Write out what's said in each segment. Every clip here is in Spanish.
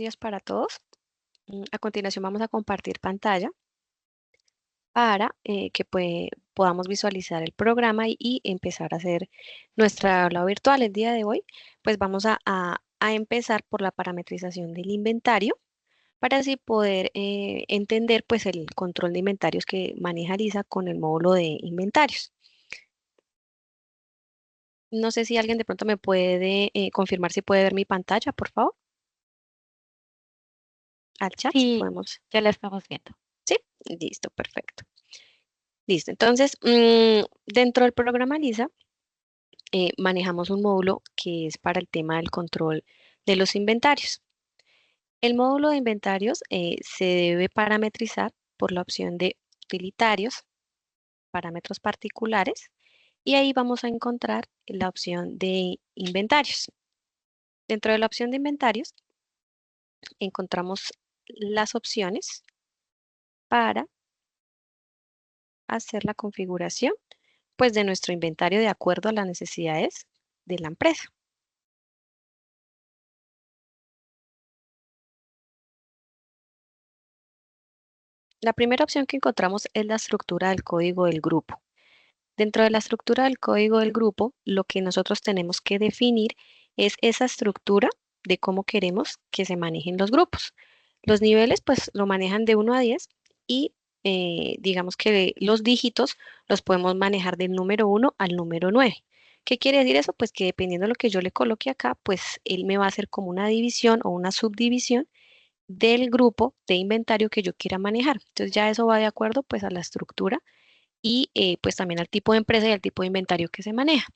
días para todos. A continuación vamos a compartir pantalla para que podamos visualizar el programa y empezar a hacer nuestra aula virtual. El día de hoy, pues vamos a empezar por la parametrización del inventario para así poder entender pues el control de inventarios que maneja Lisa con el módulo de inventarios. No sé si alguien de pronto me puede confirmar si puede ver mi pantalla, por favor, al chat, si Sí, podemos. ya la estamos viendo. Sí, listo, perfecto. Listo, entonces, dentro del programa Lisa, manejamos un módulo que es para el tema del control de los inventarios. El módulo de inventarios se debe parametrizar por la opción de utilitarios, parámetros particulares, y ahí vamos a encontrar la opción de inventarios. Dentro de la opción de inventarios, encontramos las opciones para hacer la configuración pues, de nuestro inventario de acuerdo a las necesidades de la empresa. La primera opción que encontramos es la estructura del código del grupo. Dentro de la estructura del código del grupo, lo que nosotros tenemos que definir es esa estructura de cómo queremos que se manejen los grupos. Los niveles, pues, lo manejan de 1 a 10 y digamos que los dígitos los podemos manejar del número 1 al número 9. ¿Qué quiere decir eso? Pues que dependiendo de lo que yo le coloque acá, pues él me va a hacer como una división o una subdivisión del grupo de inventario que yo quiera manejar. Entonces ya eso va de acuerdo pues a la estructura y pues también al tipo de empresa y al tipo de inventario que se maneja.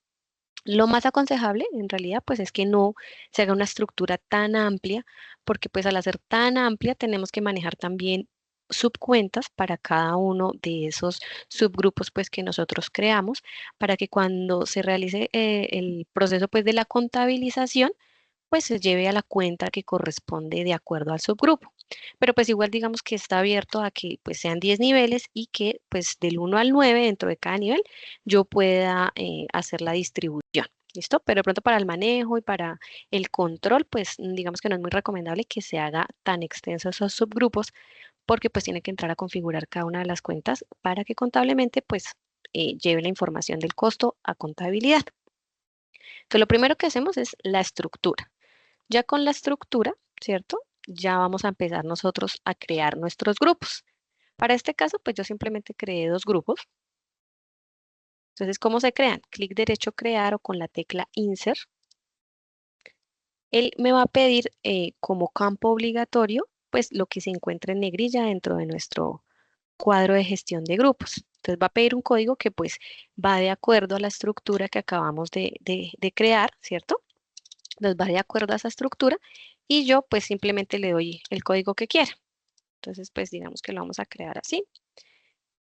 Lo más aconsejable en realidad pues es que no se haga una estructura tan amplia porque pues al hacer tan amplia tenemos que manejar también subcuentas para cada uno de esos subgrupos pues que nosotros creamos para que cuando se realice el proceso pues de la contabilización pues se lleve a la cuenta que corresponde de acuerdo al subgrupo. Pero pues igual digamos que está abierto a que pues sean 10 niveles y que pues del 1 al 9 dentro de cada nivel yo pueda hacer la distribución. ¿Listo? Pero de pronto para el manejo y para el control, pues digamos que no es muy recomendable que se haga tan extenso esos subgrupos porque pues tiene que entrar a configurar cada una de las cuentas para que contablemente pues lleve la información del costo a contabilidad. Entonces lo primero que hacemos es la estructura. Ya con la estructura, ¿cierto? Ya vamos a empezar nosotros a crear nuestros grupos. Para este caso, pues yo simplemente creé 2 grupos. Entonces, ¿cómo se crean? Clic derecho crear o con la tecla insert. Él me va a pedir como campo obligatorio, pues lo que se encuentra en negrilla dentro de nuestro cuadro de gestión de grupos. Entonces va a pedir un código que pues va de acuerdo a la estructura que acabamos de crear, ¿cierto? Entonces va de acuerdo a esa estructura y yo pues simplemente le doy el código que quiera. Entonces pues digamos que lo vamos a crear así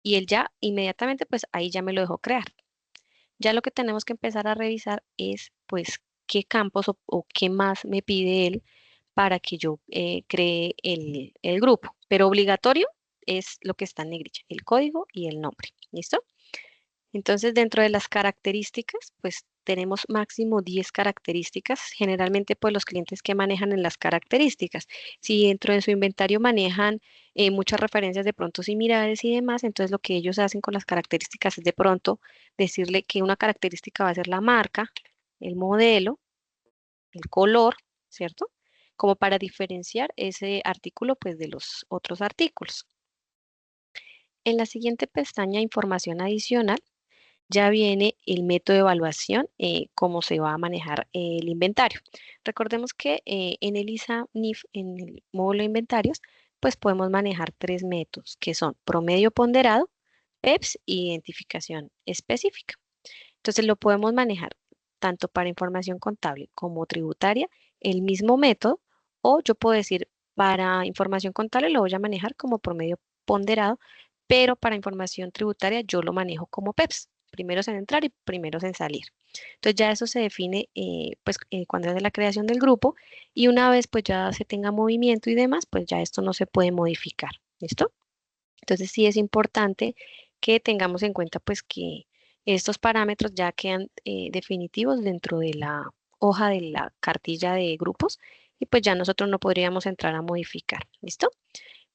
y él ya inmediatamente pues ahí ya me lo dejó crear. Ya lo que tenemos que empezar a revisar es pues qué campos o qué más me pide él para que yo cree el grupo. Pero obligatorio es lo que está en negrilla, el código y el nombre. ¿Listo? Entonces, dentro de las características, pues tenemos máximo 10 características. Generalmente, pues los clientes que manejan en las características. Si dentro de su inventario manejan muchas referencias de pronto similares y demás, entonces lo que ellos hacen con las características es de pronto decirle que una característica va a ser la marca, el modelo, el color, ¿cierto? Como para diferenciar ese artículo pues de los otros artículos. En la siguiente pestaña, información adicional, ya viene el método de evaluación, cómo se va a manejar el inventario. Recordemos que en el ISA-NIF, en el módulo de inventarios, pues podemos manejar 3 métodos, que son promedio ponderado, PEPS y identificación específica. Entonces lo podemos manejar tanto para información contable como tributaria, el mismo método, o yo puedo decir para información contable lo voy a manejar como promedio ponderado, pero para información tributaria yo lo manejo como PEPS, primeros en entrar y primeros en salir. Entonces ya eso se define pues cuando es la creación del grupo y una vez pues ya se tenga movimiento y demás, pues ya esto no se puede modificar. ¿Listo? Entonces sí es importante que tengamos en cuenta pues que estos parámetros ya quedan definitivos dentro de la hoja de la cartilla de grupos y pues ya nosotros no podríamos entrar a modificar, ¿listo?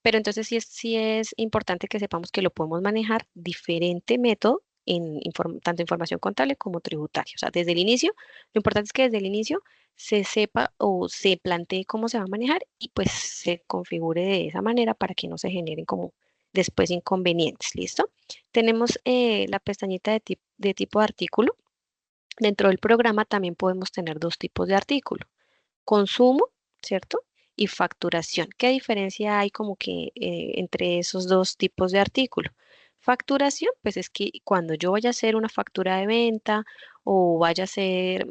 Pero entonces sí es importante que sepamos que lo podemos manejar diferente método en tanto información contable como tributaria. O sea, desde el inicio, lo importante es que desde el inicio se sepa o se plantee cómo se va a manejar y pues se configure de esa manera para que no se generen como después inconvenientes. ¿Listo? Tenemos la pestañita de tipo de artículo. Dentro del programa también podemos tener dos tipos de artículo. Consumo, ¿cierto? Y facturación. ¿Qué diferencia hay como que entre esos dos tipos de artículo? Facturación, pues es que cuando yo vaya a hacer una factura de venta o vaya a hacer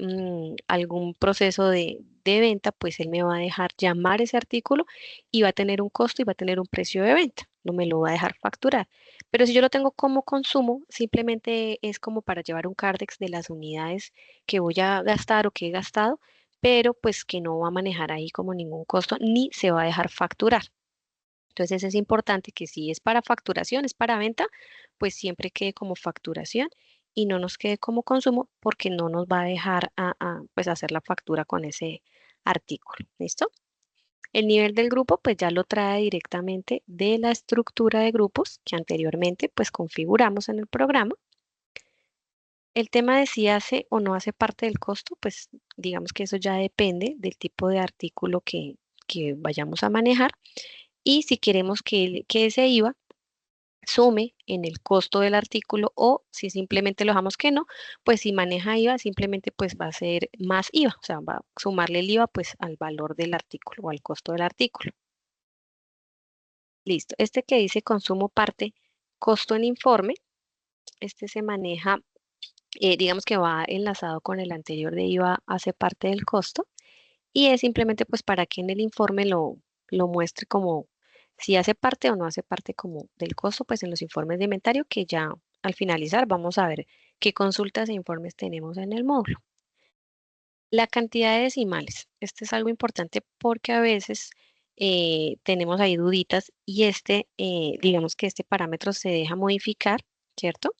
algún proceso de venta, pues él me va a dejar llamar ese artículo y va a tener un costo y va a tener un precio de venta. No me lo va a dejar facturar. Pero si yo lo tengo como consumo, simplemente es como para llevar un cardex de las unidades que voy a gastar o que he gastado, pero pues que no va a manejar ahí como ningún costo ni se va a dejar facturar. Entonces es importante que si es para facturación, es para venta, pues siempre quede como facturación y no nos quede como consumo porque no nos va a dejar pues hacer la factura con ese artículo. ¿Listo? El nivel del grupo pues ya lo trae directamente de la estructura de grupos que anteriormente pues configuramos en el programa. El tema de si hace o no hace parte del costo, pues digamos que eso ya depende del tipo de artículo que vayamos a manejar y si queremos que ese IVA sume en el costo del artículo o si simplemente lo dejamos que no, pues si maneja IVA simplemente pues va a ser más IVA, o sea, va a sumarle el IVA pues al valor del artículo o al costo del artículo. Listo. Este que dice consumo parte, costo en informe, este se maneja, digamos que va enlazado con el anterior de IVA, hace parte del costo y es simplemente pues para que en el informe lo muestre como si hace parte o no hace parte como del costo, pues en los informes de inventario que ya al finalizar vamos a ver qué consultas e informes tenemos en el módulo. La cantidad de decimales, este es algo importante porque a veces tenemos ahí duditas y digamos que este parámetro se deja modificar, ¿cierto?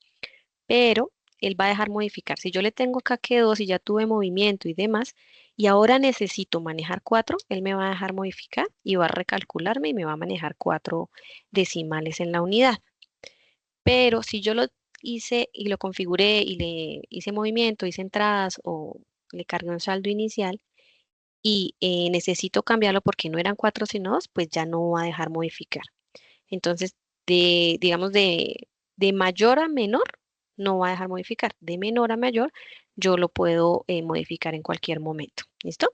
Pero él va a dejar modificar. Si yo le tengo acá que 2 y ya tuve movimiento y demás, y ahora necesito manejar 4, él me va a dejar modificar y va a recalcularme y me va a manejar 4 decimales en la unidad. Pero si yo lo hice y lo configuré y le hice movimiento, hice entradas o le cargué un saldo inicial y necesito cambiarlo porque no eran 4 sino 2, pues ya no va a dejar modificar. Entonces, digamos, de mayor a menor, no va a dejar modificar. De menor a mayor, yo lo puedo modificar en cualquier momento. ¿Listo?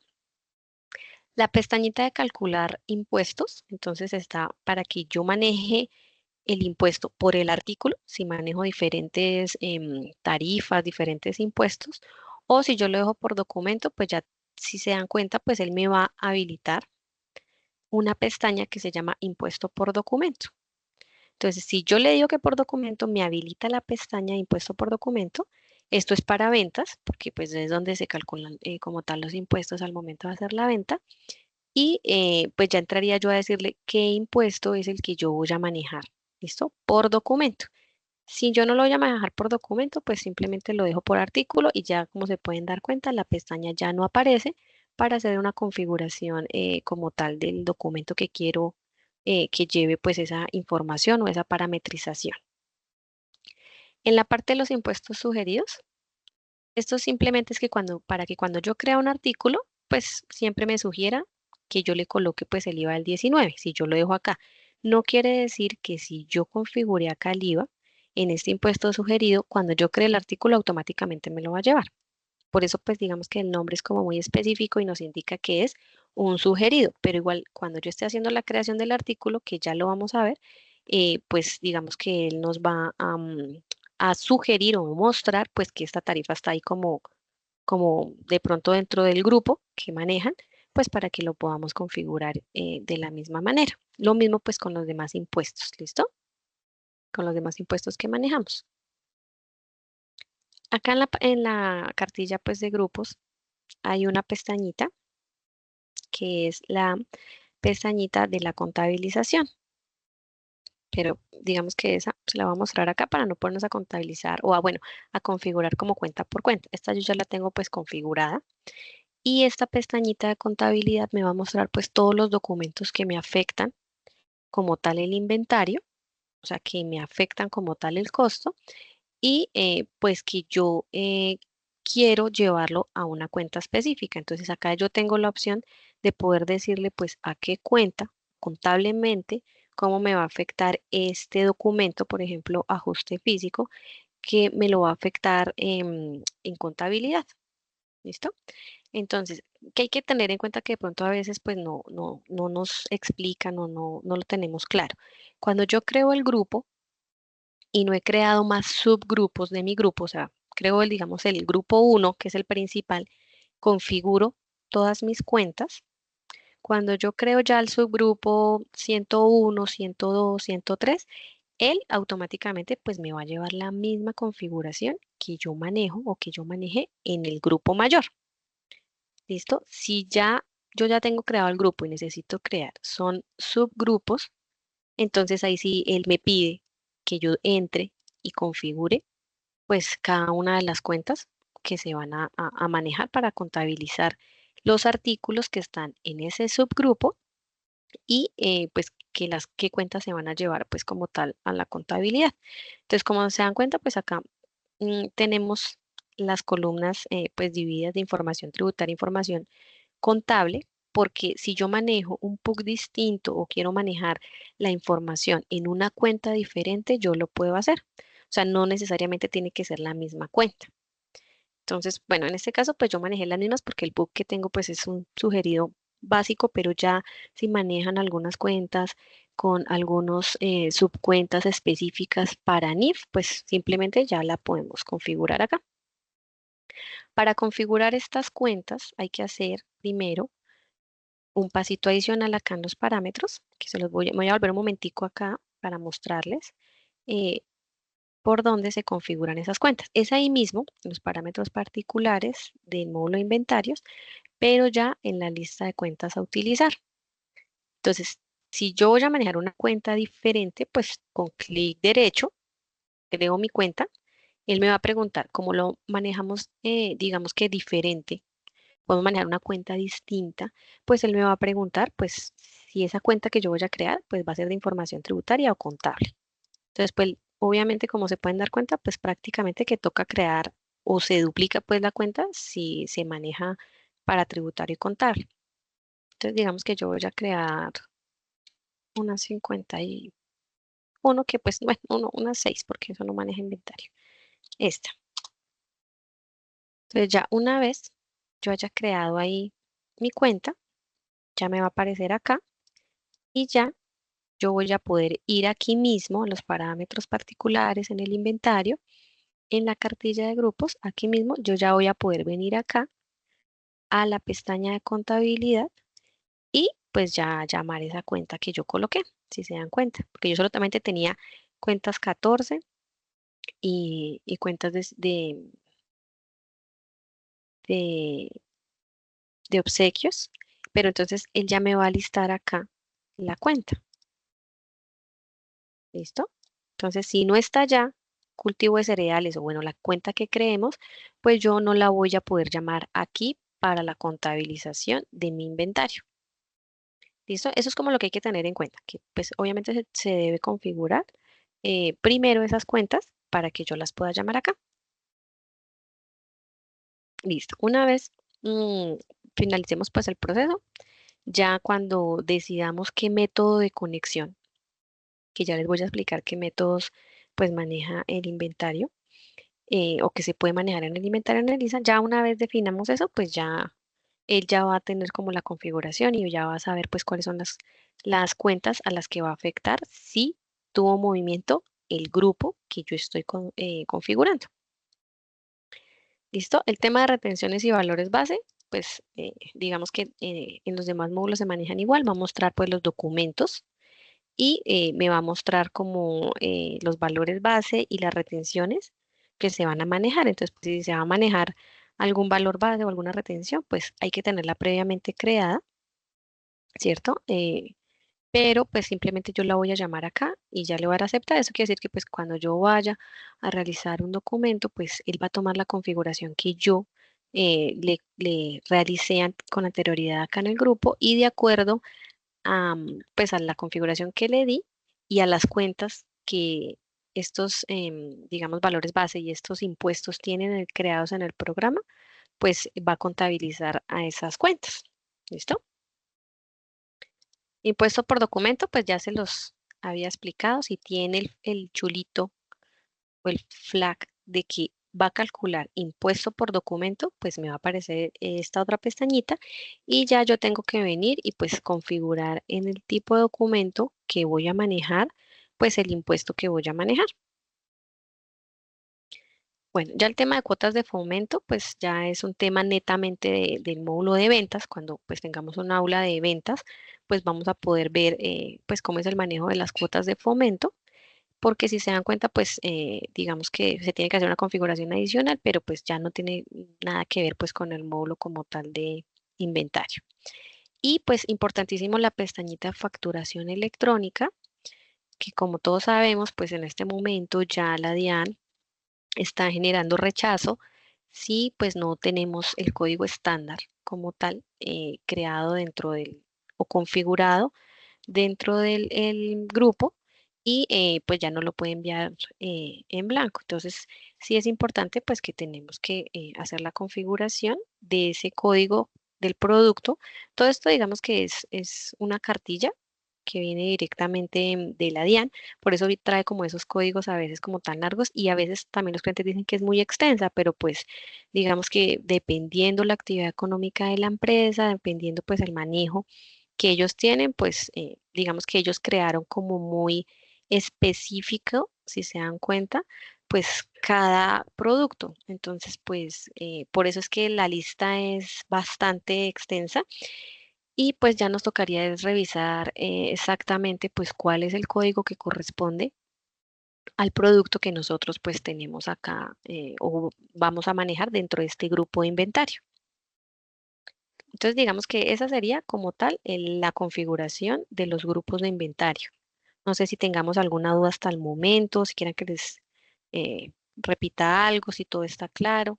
La pestañita de calcular impuestos, entonces está para que yo maneje el impuesto por el artículo, si manejo diferentes tarifas, diferentes impuestos, o si yo lo dejo por documento, pues ya si se dan cuenta, pues él me va a habilitar una pestaña que se llama impuesto por documento. Entonces, si yo le digo que por documento me habilita la pestaña de impuesto por documento, esto es para ventas, porque pues es donde se calculan como tal los impuestos al momento de hacer la venta. Y pues ya entraría yo a decirle qué impuesto es el que yo voy a manejar. ¿Listo? Por documento. Si yo no lo voy a manejar por documento, pues simplemente lo dejo por artículo y ya como se pueden dar cuenta, la pestaña ya no aparece para hacer una configuración como tal del documento que quiero que lleve pues esa información o esa parametrización. En la parte de los impuestos sugeridos, esto simplemente es que para que cuando yo crea un artículo, pues siempre me sugiera que yo le coloque pues el IVA del 19, si yo lo dejo acá. No quiere decir que si yo configure acá el IVA en este impuesto sugerido, cuando yo cree el artículo automáticamente me lo va a llevar. Por eso pues digamos que el nombre es como muy específico y nos indica que es un sugerido, pero igual cuando yo esté haciendo la creación del artículo, que ya lo vamos a ver, pues digamos que él nos va a sugerir o mostrar pues que esta tarifa está ahí como de pronto dentro del grupo que manejan, pues para que lo podamos configurar de la misma manera. Lo mismo pues con los demás impuestos, ¿listo? Con los demás impuestos que manejamos. Acá en la cartilla pues de grupos hay una pestañita que es la pestañita de la contabilización. Pero digamos que esa se la voy a mostrar acá para no ponernos a contabilizar o bueno, a configurar como cuenta por cuenta. Esta yo ya la tengo pues configurada Y esta pestañita de contabilidad me va a mostrar pues todos los documentos que me afectan como tal el inventario, o sea, que me afectan como tal el costo y pues que yo quiero llevarlo a una cuenta específica. Entonces acá yo tengo la opción de poder decirle pues a qué cuenta contablemente, cómo me va a afectar este documento, por ejemplo, ajuste físico, que me lo va a afectar en contabilidad. ¿Listo? Entonces, que hay que tener en cuenta que de pronto a veces pues no nos explican o no lo tenemos claro. Cuando yo creo el grupo y no he creado más subgrupos de mi grupo, o sea, creo digamos, el grupo uno que es el principal, configuro todas mis cuentas. Cuando yo creo ya el subgrupo 101, 102, 103, él automáticamente pues me va a llevar la misma configuración que yo manejo o que yo manejé en el grupo mayor. ¿Listo? Si ya yo ya tengo creado el grupo y necesito crear, son subgrupos, entonces ahí sí él me pide que yo entre y configure pues cada una de las cuentas que se van a manejar para contabilizar los artículos que están en ese subgrupo y pues qué cuentas se van a llevar pues como tal a la contabilidad. Entonces, como se dan cuenta, pues acá tenemos las columnas pues divididas de información tributaria, información contable, porque si yo manejo un PUC distinto o quiero manejar la información en una cuenta diferente, yo lo puedo hacer. O sea, no necesariamente tiene que ser la misma cuenta. Entonces, bueno, en este caso, pues yo manejé las mismas porque el PUC que tengo, pues es un sugerido básico, pero ya si manejan algunas cuentas con algunos subcuentas específicas para NIF, pues simplemente ya la podemos configurar acá. Para configurar estas cuentas hay que hacer primero un pasito adicional acá en los parámetros, que me voy a volver un momentico acá para mostrarles eh, por dónde se configuran esas cuentas. Es ahí mismo, en los parámetros particulares del módulo de inventarios, pero ya en la lista de cuentas a utilizar. Entonces, si yo voy a manejar una cuenta diferente, pues con clic derecho, creo mi cuenta, él me va a preguntar cómo lo manejamos, digamos que diferente, podemos manejar una cuenta distinta, pues él me va a preguntar, pues, si esa cuenta que yo voy a crear, pues va a ser de información tributaria o contable. Entonces, pues, obviamente, como se pueden dar cuenta, pues prácticamente que toca crear o se duplica pues la cuenta si se maneja para tributario y contable. Entonces, digamos que yo voy a crear una 51 que pues, bueno, una 6 porque eso no maneja inventario. Esta. Entonces, ya una vez yo haya creado ahí mi cuenta, ya me va a aparecer acá y ya yo voy a poder ir aquí mismo en los parámetros particulares, en el inventario, en la cartilla de grupos, aquí mismo yo ya voy a poder venir acá a la pestaña de contabilidad y pues ya llamar esa cuenta que yo coloqué, si se dan cuenta, porque yo solamente tenía cuentas 14 y cuentas de, de obsequios, pero entonces él ya me va a listar acá la cuenta. ¿Listo? Entonces, si no está ya cultivo de cereales o bueno, la cuenta que creemos, pues yo no la voy a poder llamar aquí para la contabilización de mi inventario. ¿Listo? Eso es como lo que hay que tener en cuenta, que pues obviamente se debe configurar primero esas cuentas para que yo las pueda llamar acá. Listo. Una vez mm, finalicemos pues el proceso, ya cuando decidamos qué método de conexión, que ya les voy a explicar qué métodos pues maneja el inventario, o que se puede manejar en el inventario analiza, ya una vez definamos eso, pues ya él ya va a tener como la configuración y ya va a saber pues cuáles son las cuentas a las que va a afectar si tuvo movimiento el grupo que yo estoy configurando. ¿Listo? El tema de retenciones y valores base, pues digamos que en los demás módulos se manejan igual, va a mostrar pues los documentos y me va a mostrar como los valores base y las retenciones que se van a manejar. Entonces, pues, si se va a manejar algún valor base o alguna retención, pues hay que tenerla previamente creada, ¿cierto? Pero pues simplemente yo la voy a llamar acá y ya le voy a dar a aceptar. Eso quiere decir que pues cuando yo vaya a realizar un documento, pues él va a tomar la configuración que yo le realicé con anterioridad acá en el grupo y de acuerdo a, pues a la configuración que le di y a las cuentas que estos, digamos, valores base y estos impuestos tienen creados en el programa, pues va a contabilizar a esas cuentas. ¿Listo? Impuesto por documento, pues ya se los había explicado. Si tiene el chulito o el flag de que va a calcular impuesto por documento, pues me va a aparecer esta otra pestañita y ya yo tengo que venir y pues configurar en el tipo de documento que voy a manejar, pues el impuesto que voy a manejar. Bueno, ya el tema de cuotas de fomento, pues ya es un tema netamente del módulo de ventas. Cuando pues tengamos un aula de ventas, pues vamos a poder ver pues cómo es el manejo de las cuotas de fomento, porque si se dan cuenta, pues digamos que se tiene que hacer una configuración adicional, pero pues ya no tiene nada que ver pues con el módulo como tal de inventario. Y pues importantísimo la pestañita de facturación electrónica, que como todos sabemos, pues en este momento ya la DIAN está generando rechazo si pues no tenemos el código estándar como tal creado dentro del o configurado dentro del el grupo y pues ya no lo puede enviar en blanco. Entonces, sí es importante pues que tenemos que hacer la configuración de ese código del producto. Todo esto digamos que es una cartilla que viene directamente de la DIAN, por eso trae como esos códigos a veces como tan largos y a veces también los clientes dicen que es muy extensa, pero pues digamos que dependiendo la actividad económica de la empresa, dependiendo pues el manejo que ellos tienen, pues digamos que ellos crearon como muy específico, si se dan cuenta, pues cada producto. Entonces, pues por eso es que la lista es bastante extensa y pues ya nos tocaría es revisar exactamente pues cuál es el código que corresponde al producto que nosotros pues tenemos acá o vamos a manejar dentro de este grupo de inventario. Entonces, digamos que esa sería como tal la configuración de los grupos de inventario. No sé si tengamos alguna duda hasta el momento, si quieren que les repita algo, si todo está claro.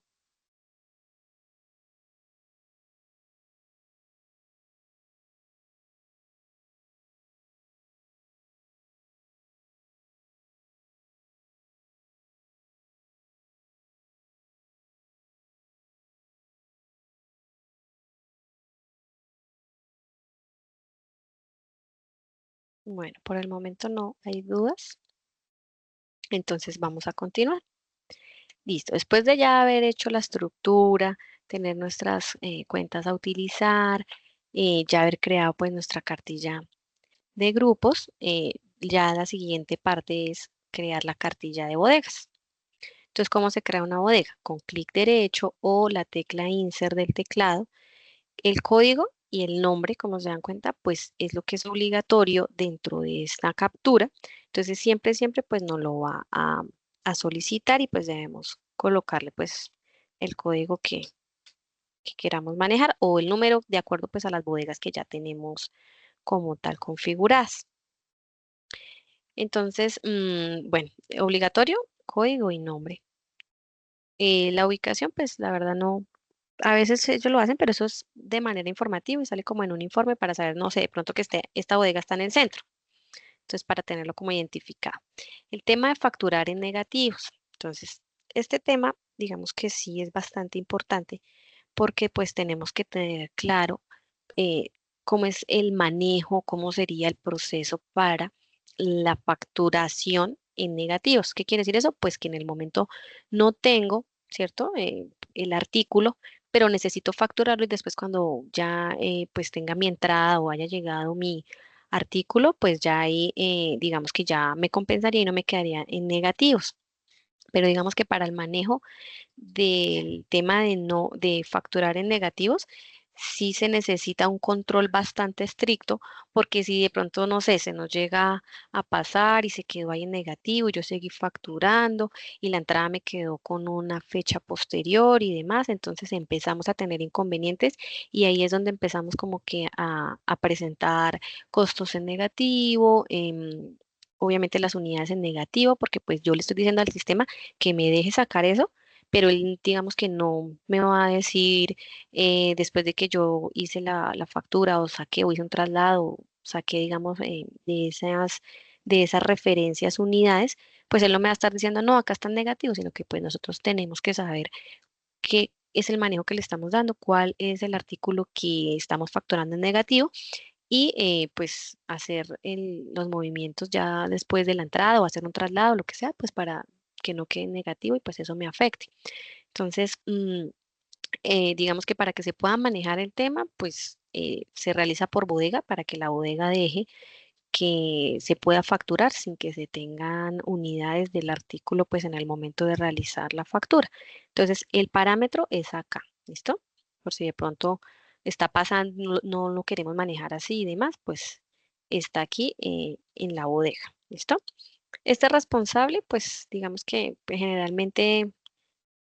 Bueno, por el momento no hay dudas. Entonces vamos a continuar. Listo. Después de ya haber hecho la estructura, tener nuestras cuentas a utilizar, ya haber creado pues nuestra cartilla de grupos, ya la siguiente parte es crear la cartilla de bodegas. Entonces, ¿cómo se crea una bodega? Con clic derecho o la tecla Insert del teclado, el código y el nombre, como se dan cuenta, pues es lo que es obligatorio dentro de esta captura. Entonces, siempre, pues nos lo va a solicitar y pues debemos colocarle pues el código que queramos manejar o el número de acuerdo pues a las bodegas que ya tenemos como tal configuradas. Entonces, bueno, obligatorio, código y nombre. La ubicación, pues la verdad no, a veces ellos lo hacen, pero eso es de manera informativa y sale como en un informe para saber, no sé, de pronto que esta bodega está en el centro. Entonces, para tenerlo como identificado. El tema de facturar en negativos. Entonces, este tema, digamos que sí es bastante importante porque pues tenemos que tener claro eh, cómo es el manejo, cómo sería el proceso para la facturación en negativos. ¿Qué quiere decir eso? Pues que en el momento no tengo, ¿cierto? El artículo, pero necesito facturarlo y después cuando ya pues tenga mi entrada o haya llegado mi artículo, pues ya ahí digamos que ya me compensaría y no me quedaría en negativos. Pero digamos que para el manejo del tema de no de facturar en negativos, sí se necesita un control bastante estricto, porque si de pronto, no sé, se nos llega a pasar y se quedó ahí en negativo y yo seguí facturando y la entrada me quedó con una fecha posterior y demás, entonces empezamos a tener inconvenientes y ahí es donde empezamos como que a presentar costos en negativo, obviamente las unidades en negativo, porque pues yo le estoy diciendo al sistema que me deje sacar eso, pero él digamos que no me va a decir después de que yo hice la factura o saqué o hice un traslado, saqué digamos de esas referencias unidades, pues él no me va a estar diciendo, no, acá están negativos, sino que pues nosotros tenemos que saber qué es el manejo que le estamos dando, cuál es el artículo que estamos facturando en negativo y pues hacer los movimientos ya después de la entrada o hacer un traslado, lo que sea, pues para que no quede negativo y pues eso me afecte. Entonces, digamos que para que se pueda manejar el tema, pues se realiza por bodega para que la bodega deje que se pueda facturar sin que se tengan unidades del artículo pues en el momento de realizar la factura. Entonces, el parámetro es acá, ¿listo? Por si de pronto está pasando, no lo queremos manejar así y demás, pues está aquí en la bodega, ¿listo? Este responsable, pues digamos que pues, generalmente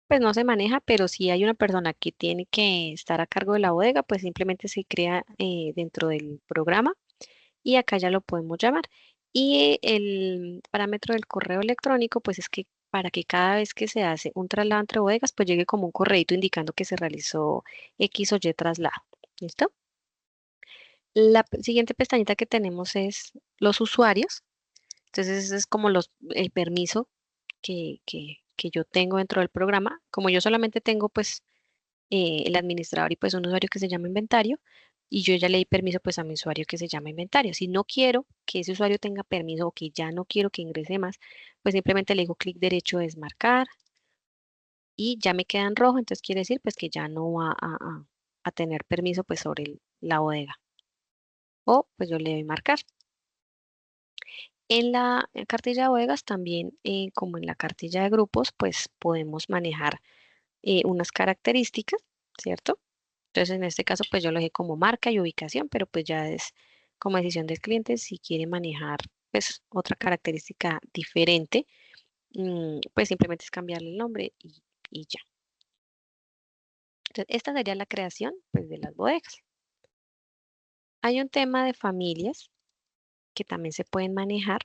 pues no se maneja, pero si hay una persona que tiene que estar a cargo de la bodega, pues simplemente se crea dentro del programa y acá ya lo podemos llamar. Y el parámetro del correo electrónico, pues es que para que cada vez que se hace un traslado entre bodegas, pues llegue como un correíto indicando que se realizó X o Y traslado. ¿Listo? La siguiente pestañita que tenemos es los usuarios. Entonces, ese es como el permiso que yo tengo dentro del programa. Como yo solamente tengo pues el administrador y pues un usuario que se llama inventario y yo ya le di permiso pues a mi usuario que se llama inventario. Si no quiero que ese usuario tenga permiso o que ya no quiero que ingrese más, pues simplemente le digo clic derecho desmarcar y ya me queda en rojo, entonces quiere decir pues que ya no va a tener permiso pues sobre la bodega o pues yo le doy marcar. En la cartilla de bodegas también, como en la cartilla de grupos, pues podemos manejar unas características, ¿cierto? Entonces, en este caso, pues yo lo dejé como marca y ubicación, pero pues ya es como decisión del cliente si quiere manejar pues otra característica diferente, pues simplemente es cambiarle el nombre y ya. Entonces, esta sería la creación pues de las bodegas. Hay un tema de familias que también se pueden manejar,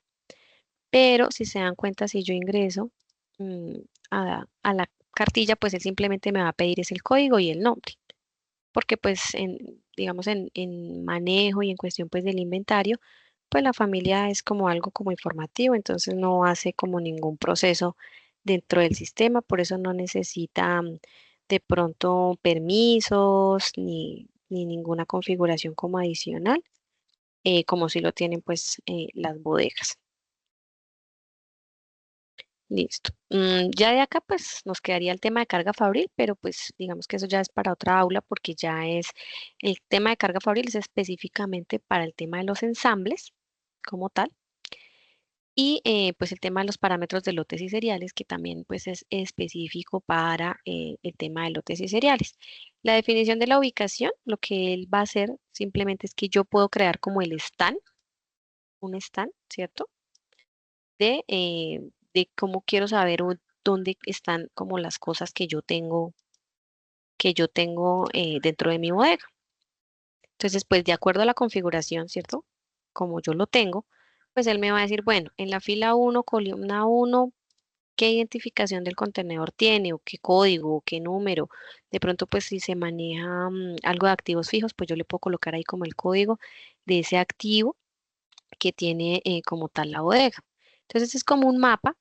pero si se dan cuenta, si yo ingreso mm, a la cartilla, pues él simplemente me va a pedir es el código y el nombre. Porque pues digamos en manejo y en cuestión pues del inventario, pues la familia es como algo como informativo, entonces no hace como ningún proceso dentro del sistema, por eso no necesita de pronto permisos ni ninguna configuración como adicional, como si lo tienen pues las bodegas. Listo. Ya de acá pues nos quedaría el tema de carga fabril, pero pues digamos que eso ya es para otra aula porque ya es el tema de carga fabril es específicamente para el tema de los ensambles como tal y pues el tema de los parámetros de lotes y seriales que también pues es específico para el tema de lotes y seriales. La definición de la ubicación, lo que él va a hacer simplemente es que yo puedo crear como el stand, un stand, ¿cierto? De cómo quiero saber dónde están como las cosas que yo tengo dentro de mi bodega. Entonces, pues de acuerdo a la configuración, ¿cierto? Como yo lo tengo, pues él me va a decir, bueno, en la fila 1, columna 1, ¿qué identificación del contenedor tiene? ¿O qué código? ¿O qué número? De pronto, pues si se maneja algo de activos fijos, pues yo le puedo colocar ahí como el código de ese activo que tiene como tal la bodega. Entonces, es como un mapa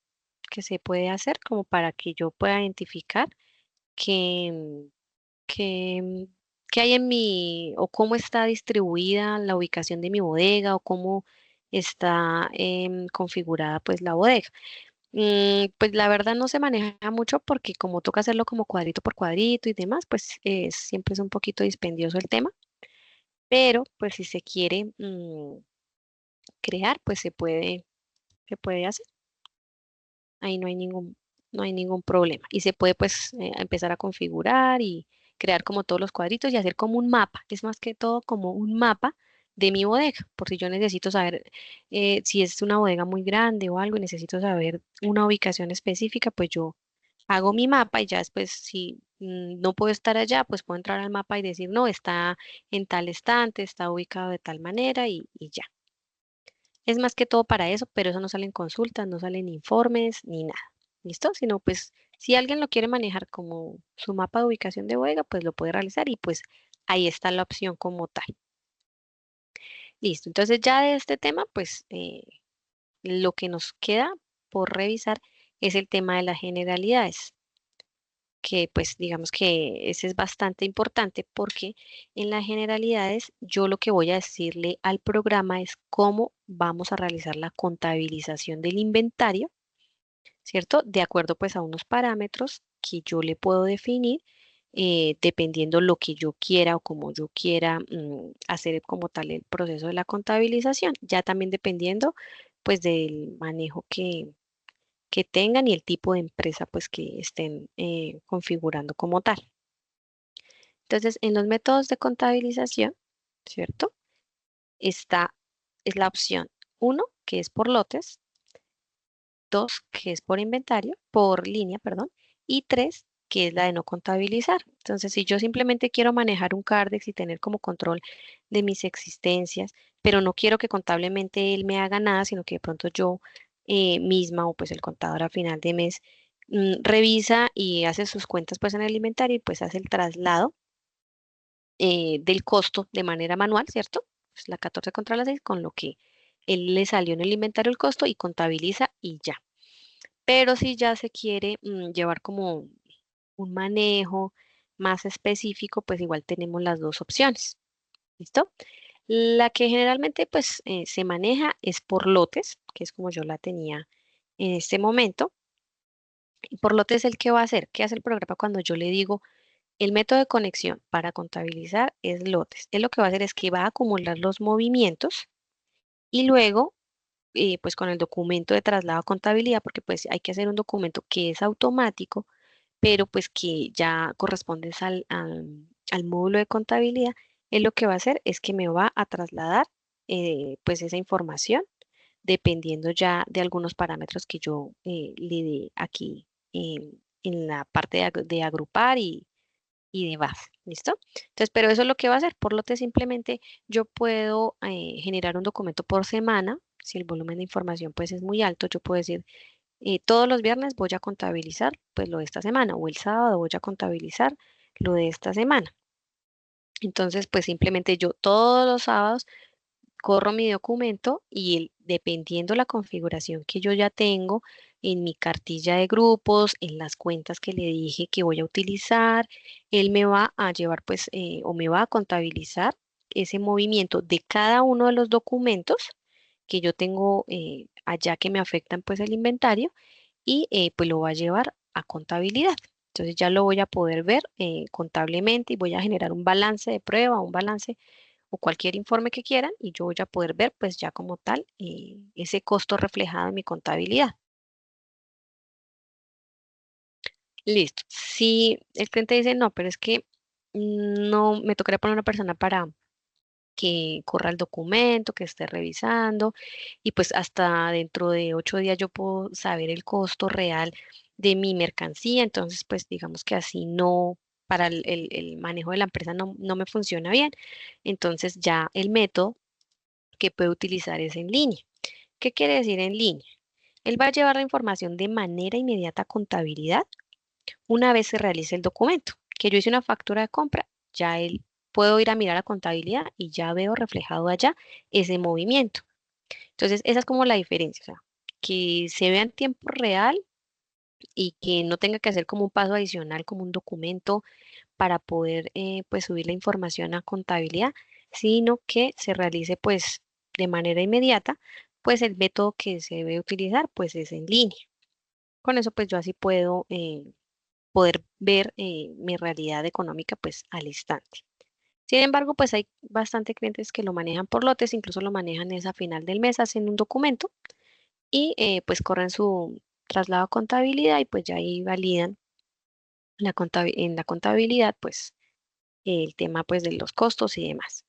que se puede hacer como para que yo pueda identificar qué, qué, qué hay en o cómo está distribuida la ubicación de mi bodega o cómo está configurada pues la bodega. Pues la verdad no se maneja mucho porque como toca hacerlo como cuadrito por cuadrito y demás, pues siempre es un poquito dispendioso el tema, pero pues si se quiere crear, pues se puede hacer. Ahí no hay ningún problema. Y se puede pues empezar a configurar y crear como todos los cuadritos y hacer como un mapa. Es más que todo como un mapa de mi bodega, por si yo necesito saber si es una bodega muy grande o algo y necesito saber una ubicación específica, pues yo hago mi mapa y ya después si no puedo estar allá, pues puedo entrar al mapa y decir, no, está en tal estante, está ubicado de tal manera y ya. Es más que todo para eso, pero eso no salen consultas, no salen informes ni nada. ¿Listo? Sino pues si alguien lo quiere manejar como su mapa de ubicación de bodega, pues lo puede realizar y pues ahí está la opción como tal. Listo, entonces ya de este tema, pues lo que nos queda por revisar es el tema de las generalidades, que pues digamos que ese es bastante importante porque en las generalidades yo lo que voy a decirle al programa es cómo vamos a realizar la contabilización del inventario, ¿cierto? De acuerdo pues a unos parámetros que yo le puedo definir dependiendo lo que yo quiera o como yo quiera hacer como tal el proceso de la contabilización, ya también dependiendo pues del manejo que tengan y el tipo de empresa pues que estén configurando como tal. Entonces, en los métodos de contabilización, ¿cierto? Está, es la opción uno que es por lotes, 2 que es por inventario, por línea, perdón, y 3 que es la de no contabilizar. Entonces, si yo simplemente quiero manejar un Cardex y tener como control de mis existencias, pero no quiero que contablemente él me haga nada, sino que de pronto yo misma o pues el contador a final de mes revisa y hace sus cuentas pues en el inventario y pues hace el traslado del costo de manera manual, ¿cierto? Pues la 14 contra la 6 con lo que él le salió en el inventario el costo y contabiliza y ya. Pero si ya se quiere llevar como un manejo más específico, pues igual tenemos las dos opciones. ¿Listo? La que generalmente pues se maneja es por lotes, que es como yo la tenía en este momento. Y por lotes, ¿el qué va a hacer? ¿Qué hace el programa cuando yo le digo el método de conexión para contabilizar es lotes? Él lo que va a hacer es que va a acumular los movimientos y luego pues con el documento de traslado a contabilidad, porque pues hay que hacer un documento que es automático, pero pues que ya corresponde al módulo de contabilidad, él lo que va a hacer es que me va a trasladar pues esa información dependiendo ya de algunos parámetros que yo le dé aquí en la parte de agrupar y demás. ¿Listo? Entonces, pero eso es lo que va a hacer. Por lo que simplemente yo puedo generar un documento por semana. Si el volumen de información pues es muy alto, yo puedo decir, todos los viernes voy a contabilizar pues lo de esta semana o el sábado voy a contabilizar lo de esta semana. Entonces, pues simplemente yo todos los sábados corro mi documento y dependiendo la configuración que yo ya tengo en mi cartilla de grupos, en las cuentas que le dije que voy a utilizar, él me va a llevar pues o me va a contabilizar ese movimiento de cada uno de los documentos que yo tengo allá que me afectan pues el inventario y pues lo va a llevar a contabilidad. Entonces ya lo voy a poder ver contablemente y voy a generar un balance de prueba, un balance o cualquier informe que quieran y yo voy a poder ver pues ya como tal ese costo reflejado en mi contabilidad. Listo. Si el cliente dice, no, pero es que no, me tocaría poner una persona para que corra el documento, que esté revisando y pues hasta dentro de 8 días yo puedo saber el costo real de mi mercancía. Entonces pues digamos que así no, para el manejo de la empresa no me funciona bien. Entonces ya el método que puede utilizar es en línea. ¿Qué quiere decir en línea? Él va a llevar la información de manera inmediata a contabilidad una vez se realice el documento. Que yo hice una factura de compra, ya él puedo ir a mirar a contabilidad y ya veo reflejado allá ese movimiento. Entonces, esa es como la diferencia, o sea, que se vea en tiempo real y que no tenga que hacer como un paso adicional, como un documento para poder pues subir la información a contabilidad, sino que se realice pues de manera inmediata, pues el método que se debe utilizar pues es en línea. Con eso pues yo así puedo poder ver mi realidad económica pues al instante. Sin embargo, pues hay bastante clientes que lo manejan por lotes, incluso lo manejan es a final del mes, hacen un documento y pues corren su traslado a contabilidad y pues ya ahí validan en la contabilidad pues el tema pues de los costos y demás.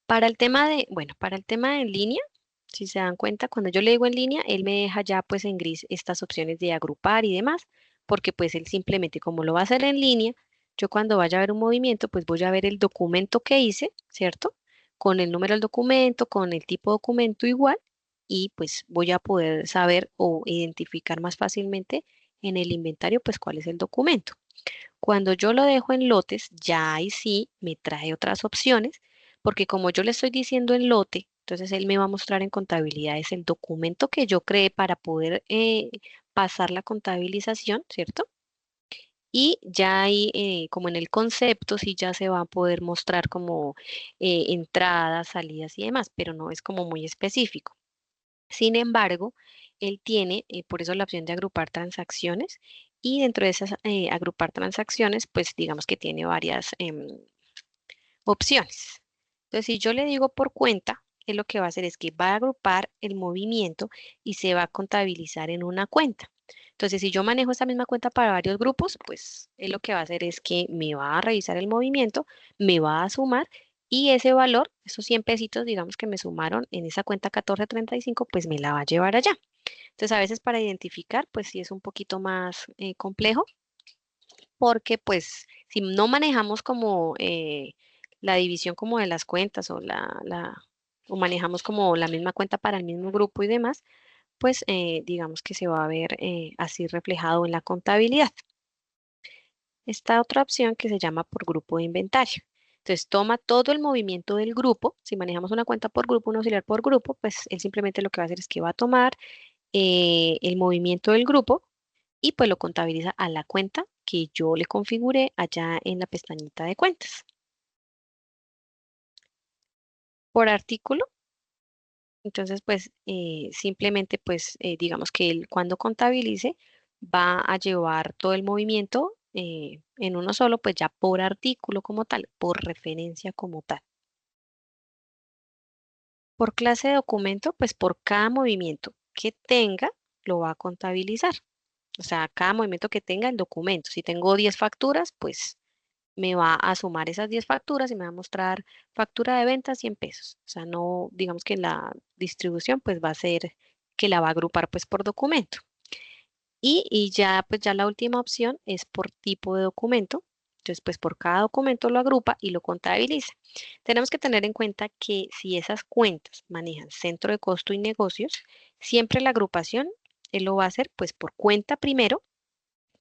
Para el tema de, bueno, para el tema en línea, si se dan cuenta, cuando yo le digo en línea, él me deja ya pues en gris estas opciones de agrupar y demás, porque pues él simplemente como lo va a hacer en línea, yo cuando vaya a ver un movimiento, pues voy a ver el documento que hice, ¿cierto? Con el número del documento, con el tipo de documento igual, y pues voy a poder saber o identificar más fácilmente en el inventario, pues cuál es el documento. Cuando yo lo dejo en lotes, ya ahí sí me trae otras opciones, porque como yo le estoy diciendo en lote, entonces él me va a mostrar en contabilidad es el documento que yo creé para poder pasar la contabilización, ¿cierto? Y ya ahí, como en el concepto, sí ya se va a poder mostrar como entradas, salidas y demás, pero no es como muy específico. Sin embargo, él tiene, por eso la opción de agrupar transacciones, y dentro de esas agrupar transacciones, pues digamos que tiene varias opciones. Entonces, si yo le digo por cuenta, él lo que va a hacer es que va a agrupar el movimiento y se va a contabilizar en una cuenta. Entonces, si yo manejo esa misma cuenta para varios grupos, pues él lo que va a hacer es que me va a revisar el movimiento, me va a sumar y ese valor, esos 100 pesitos, digamos que me sumaron en esa cuenta 1435, pues me la va a llevar allá. Entonces, a veces para identificar, pues sí es un poquito más complejo, porque pues si no manejamos como la división como de las cuentas o o manejamos como la misma cuenta para el mismo grupo y demás, pues digamos que se va a ver así reflejado en la contabilidad. Esta otra opción que se llama por grupo de inventario. Entonces toma todo el movimiento del grupo. Si manejamos una cuenta por grupo, un auxiliar por grupo, pues él simplemente lo que va a hacer es que va a tomar el movimiento del grupo y pues lo contabiliza a la cuenta que yo le configuré allá en la pestañita de cuentas. Por artículo, entonces pues simplemente pues digamos que él cuando contabilice va a llevar todo el movimiento en uno solo, pues ya por artículo como tal, por referencia como tal. Por clase de documento, pues por cada movimiento que tenga, lo va a contabilizar. O sea, cada movimiento que tenga el documento. Si tengo 10 facturas, pues me va a sumar esas 10 facturas y me va a mostrar factura de venta 100 pesos. O sea, no, digamos que la distribución pues va a ser que la va a agrupar pues por documento. Y ya pues ya la última opción es por tipo de documento. Entonces pues por cada documento lo agrupa y lo contabiliza. Tenemos que tener en cuenta que si esas cuentas manejan centro de costo y negocios, siempre la agrupación él lo va a hacer pues por cuenta primero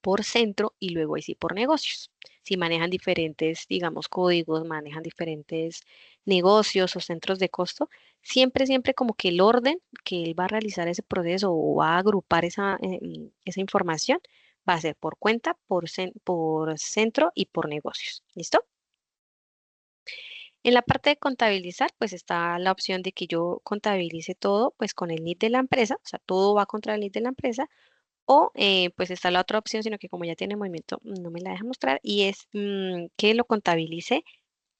por centro y luego ahí sí por negocios. Si manejan diferentes, digamos, códigos, manejan diferentes negocios o centros de costo, siempre como que el orden que él va a realizar ese proceso o va a agrupar esa información va a ser por cuenta, por centro y por negocios. ¿Listo? En la parte de contabilizar, pues está la opción de que yo contabilice todo, pues con el NIT de la empresa, o sea, todo va contra el NIT de la empresa, o pues está la otra opción, sino que como ya tiene movimiento, no me la deja mostrar, y es que lo contabilice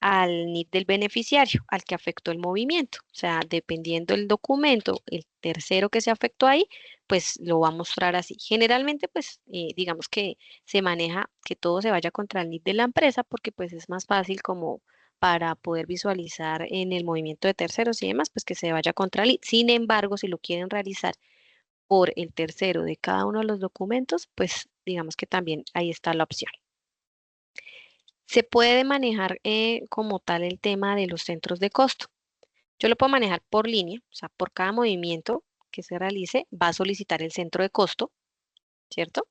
al NIT del beneficiario, al que afectó el movimiento. O sea, dependiendo del documento, el tercero que se afectó ahí, pues lo va a mostrar así. Generalmente, pues digamos que se maneja que todo se vaya contra el NIT de la empresa porque pues es más fácil como para poder visualizar en el movimiento de terceros y demás, pues que se vaya contra el NIT. Sin embargo, si lo quieren realizar por el tercero de cada uno de los documentos, pues digamos que también ahí está la opción. Se puede manejar como tal el tema de los centros de costo. Yo lo puedo manejar por línea, o sea, por cada movimiento que se realice va a solicitar el centro de costo, ¿cierto?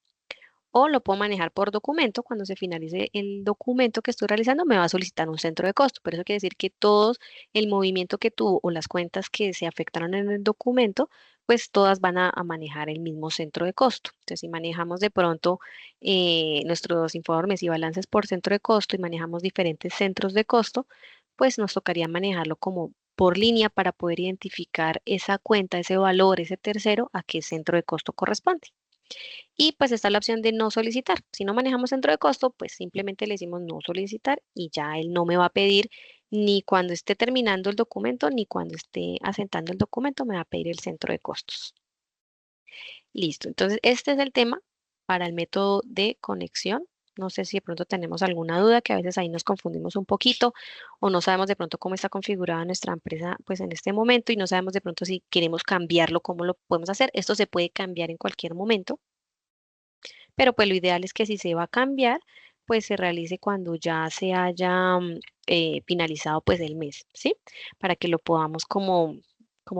O lo puedo manejar por documento. Cuando se finalice el documento que estoy realizando, me va a solicitar un centro de costo. Pero eso quiere decir que todo el movimiento que tuvo o las cuentas que se afectaron en el documento, pues todas van a manejar el mismo centro de costo. Entonces, si manejamos de pronto nuestros informes y balances por centro de costo y manejamos diferentes centros de costo, pues nos tocaría manejarlo como por línea para poder identificar esa cuenta, ese valor, ese tercero, a qué centro de costo corresponde. Y pues está la opción de no solicitar. Si no manejamos centro de costo, pues simplemente le decimos no solicitar y ya él no me va a pedir ni cuando esté terminando el documento, ni cuando esté asentando el documento, me va a pedir el centro de costos. Listo. Entonces, este es el tema para el método de conexión. No sé si de pronto tenemos alguna duda, que a veces ahí nos confundimos un poquito o no sabemos de pronto cómo está configurada nuestra empresa pues en este momento y no sabemos de pronto si queremos cambiarlo, cómo lo podemos hacer. Esto se puede cambiar en cualquier momento. Pero pues lo ideal es que si se va a cambiar, pues se realice cuando ya se haya finalizado pues el mes, ¿sí? Para que lo podamos como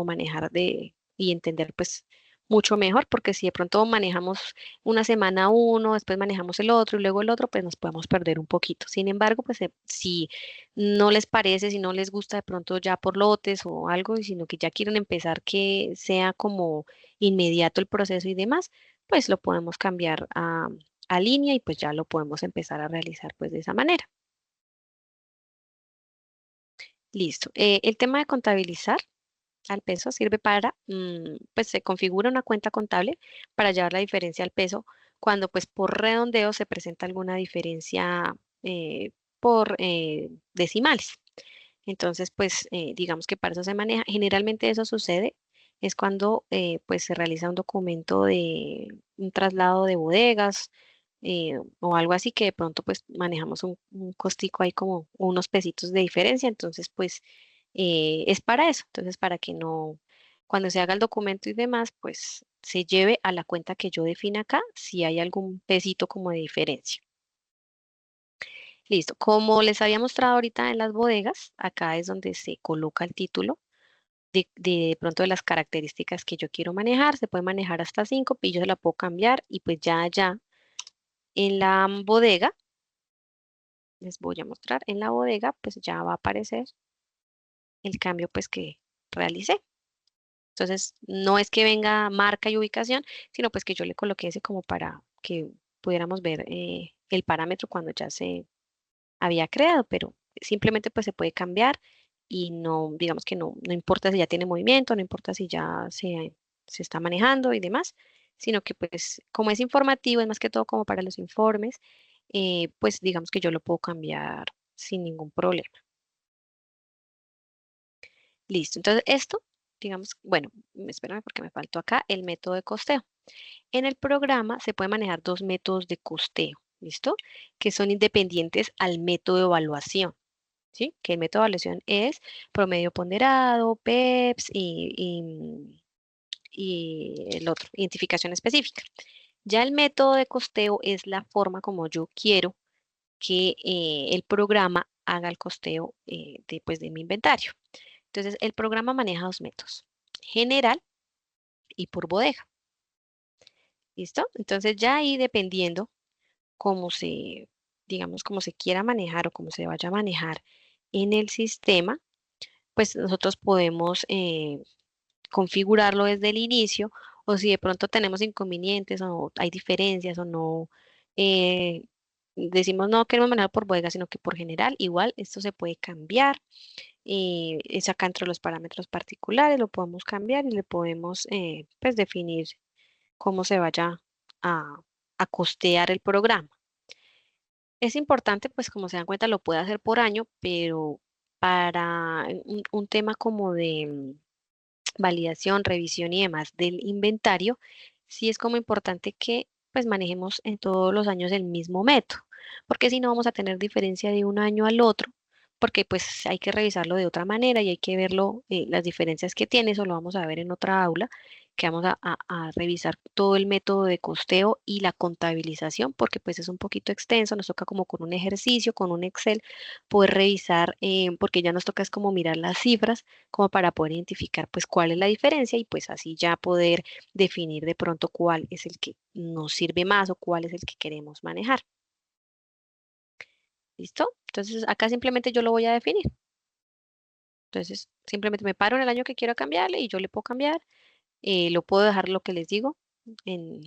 manejar y entender pues mucho mejor, porque si de pronto manejamos una semana uno, después manejamos el otro y luego el otro, pues nos podemos perder un poquito. Sin embargo, pues si no les parece, si no les gusta de pronto ya por lotes o algo, sino que ya quieren empezar que sea como inmediato el proceso y demás, pues lo podemos cambiar a línea y pues ya lo podemos empezar a realizar pues de esa manera. Listo. El tema de contabilizar al peso sirve para, pues se configura una cuenta contable para llevar la diferencia al peso cuando pues por redondeo se presenta alguna diferencia por decimales. Entonces, pues digamos que para eso se maneja. Generalmente eso sucede es cuando pues se realiza un documento de un traslado de bodegas o algo así que de pronto pues manejamos un costico ahí como unos pesitos de diferencia. Entonces, pues es para eso. Entonces, para que no, cuando se haga el documento y demás, pues se lleve a la cuenta que yo defina acá si hay algún pesito como de diferencia. Listo. Como les había mostrado ahorita en las bodegas, acá es donde se coloca el título de pronto de las características que yo quiero manejar. Se puede manejar hasta 5, y yo se la puedo cambiar y pues ya en la bodega, les voy a mostrar, en la bodega pues ya va a aparecer el cambio pues que realicé. Entonces, no es que venga marca y ubicación, sino pues que yo le coloqué ese como para que pudiéramos ver el parámetro cuando ya se había creado, pero simplemente pues se puede cambiar y no, digamos que no importa si ya tiene movimiento, no importa si ya se está manejando y demás, sino que pues como es informativo, es más que todo como para los informes, pues digamos que yo lo puedo cambiar sin ningún problema. Listo, entonces esto, digamos, bueno, espérame porque me faltó acá el método de costeo. En el programa se puede manejar dos métodos de costeo, ¿listo? Que son independientes al método de evaluación. ¿Sí? Que el método de evaluación es promedio ponderado, PEPS y el otro, identificación específica. Ya el método de costeo es la forma como yo quiero que el programa haga el costeo pues, de mi inventario. Entonces, el programa maneja dos métodos, general y por bodega. ¿Listo? Entonces, ya ahí dependiendo cómo se, digamos, cómo se quiera manejar o cómo se vaya a manejar en el sistema, pues nosotros podemos configurarlo desde el inicio o si de pronto tenemos inconvenientes o hay diferencias o no eh, decimos no queremos manejar por bodega, sino que por general, igual esto se puede cambiar. Es acá entre los parámetros particulares, lo podemos cambiar y le podemos pues definir cómo se vaya a, a costear el programa. Es importante, pues como se dan cuenta, lo puede hacer por año, pero para un tema como de validación, revisión y demás del inventario, sí es como importante que pues manejemos en todos los años el mismo método, porque si no vamos a tener diferencia de un año al otro, porque pues hay que revisarlo de otra manera y hay que verlo, las diferencias que tiene, eso lo vamos a ver en otra aula, que vamos a revisar todo el método de costeo y la contabilización, porque pues es un poquito extenso, nos toca como con un ejercicio, con un Excel, poder revisar, porque ya nos toca es como mirar las cifras como para poder identificar pues cuál es la diferencia y pues así ya poder definir de pronto cuál es el que nos sirve más o cuál es el que queremos manejar. ¿Listo? Entonces acá simplemente yo lo voy a definir. Entonces simplemente me paro en el año que quiero cambiarle y yo le puedo cambiar. Lo puedo dejar lo que les digo en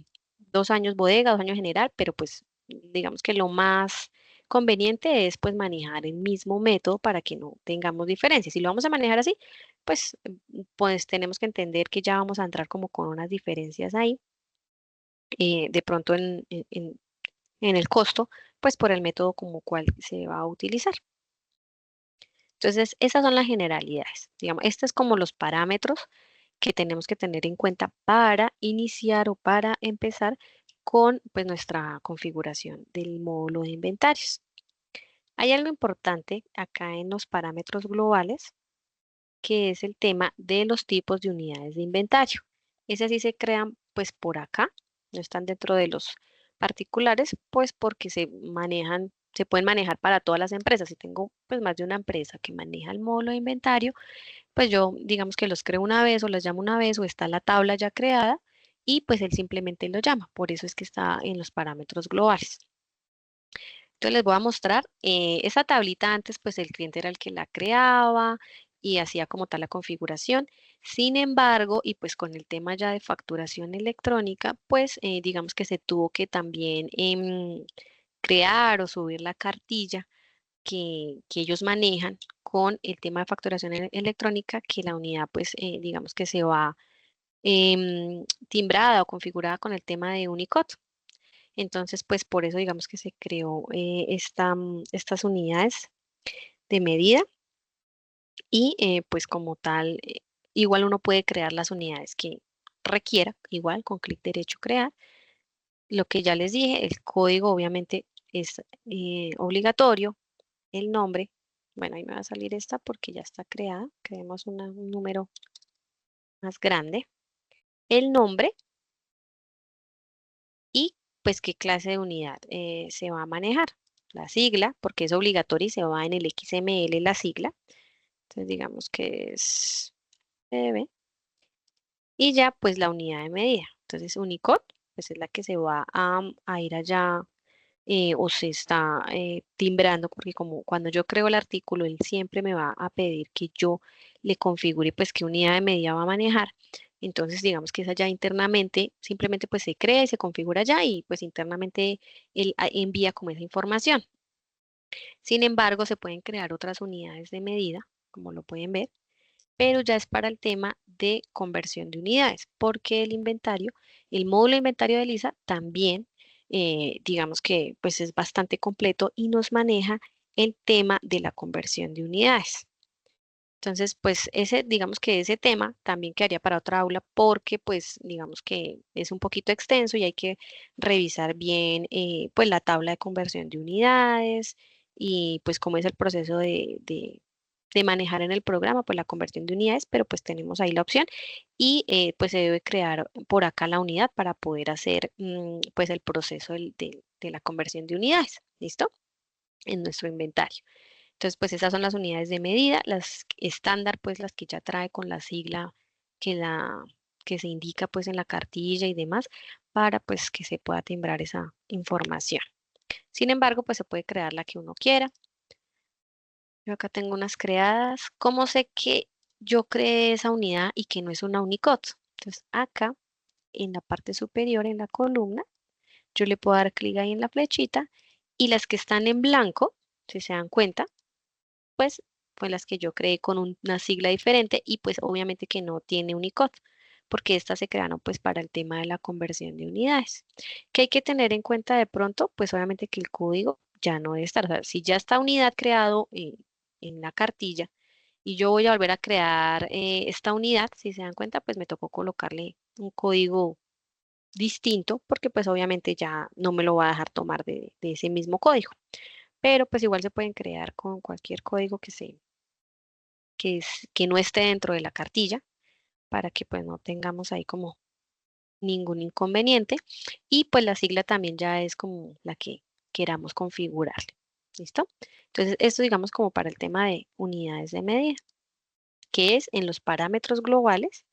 2 años bodega, 2 años general, pero pues digamos que lo más conveniente es pues manejar el mismo método para que no tengamos diferencias. Si lo vamos a manejar así, pues, pues tenemos que entender que ya vamos a entrar como con unas diferencias ahí, de pronto en el costo, pues por el método como cual se va a utilizar. Entonces, esas son las generalidades. Digamos, estos es como los parámetros que tenemos que tener en cuenta para iniciar o para empezar con pues, nuestra configuración del módulo de inventarios. Hay algo importante acá en los parámetros globales, que es el tema de los tipos de unidades de inventario. Esas sí se crean pues por acá, no están dentro de los particulares, pues porque se manejan, se pueden manejar para todas las empresas. Si tengo pues más de una empresa que maneja el módulo de inventario, pues yo digamos que los creo una vez o los llamo una vez o está la tabla ya creada y pues él simplemente lo llama, por eso es que está en los parámetros globales. Entonces les voy a mostrar esa tablita antes, pues el cliente era el que la creaba y hacía como tal la configuración. Sin embargo, y pues con el tema ya de facturación electrónica, pues digamos que se tuvo que también crear o subir la cartilla que ellos manejan con el tema de facturación electrónica, que la unidad pues digamos que se va timbrada o configurada con el tema de Unicode. Entonces, pues por eso digamos que se creó estas unidades de medida y pues como tal, igual uno puede crear las unidades que requiera, igual con clic derecho crear. Lo que ya les dije, el código obviamente es obligatorio, el nombre, bueno, ahí me va a salir esta porque ya está creada, creemos un número más grande, el nombre y pues qué clase de unidad se va a manejar. La sigla, porque es obligatorio y se va en el XML la sigla. Entonces digamos que es PB y ya pues la unidad de medida. Entonces Unicode pues es la que se va a ir allá o se está timbrando porque como cuando yo creo el artículo él siempre me va a pedir que yo le configure pues qué unidad de medida va a manejar. Entonces digamos que esa ya internamente simplemente pues se crea y se configura ya y pues internamente él envía como esa información. Sin embargo, se pueden crear otras unidades de medida, como lo pueden ver, pero ya es para el tema de conversión de unidades, porque el inventario, el módulo de inventario de Lisa también, digamos que pues es bastante completo y nos maneja el tema de la conversión de unidades. Entonces, pues ese, digamos que ese tema también quedaría para otra aula porque pues digamos que es un poquito extenso y hay que revisar bien pues la tabla de conversión de unidades y pues cómo es el proceso de manejar en el programa pues la conversión de unidades, pero pues tenemos ahí la opción y pues se debe crear por acá la unidad para poder hacer pues el proceso de la conversión de unidades, ¿listo? En nuestro inventario. Entonces, pues esas son las unidades de medida, las estándar, pues las que ya trae con la sigla que la que se indica pues en la cartilla y demás para pues que se pueda timbrar esa información. Sin embargo, pues se puede crear la que uno quiera. Yo acá tengo unas creadas. ¿Cómo sé que yo creé esa unidad y que no es una Unicode? Entonces, acá en la parte superior, en la columna, yo le puedo dar clic ahí en la flechita y las que están en blanco, si se dan cuenta, pues fue las que yo creé con una sigla diferente y pues obviamente que no tiene Unicode, porque estas se crearon pues para el tema de la conversión de unidades. ¿Qué hay que tener en cuenta de pronto? Pues obviamente que el código ya no debe estar, o sea, si ya está unidad creado en la cartilla y yo voy a volver a crear esta unidad, si se dan cuenta, pues me tocó colocarle un código distinto porque pues obviamente ya no me lo va a dejar tomar de ese mismo código, pero pues igual se pueden crear con cualquier código que no esté dentro de la cartilla para que pues no tengamos ahí como ningún inconveniente y pues la sigla también ya es como la que queramos configurarle. ¿Listo? Entonces esto digamos como para el tema de unidades de medida, que es en los parámetros globales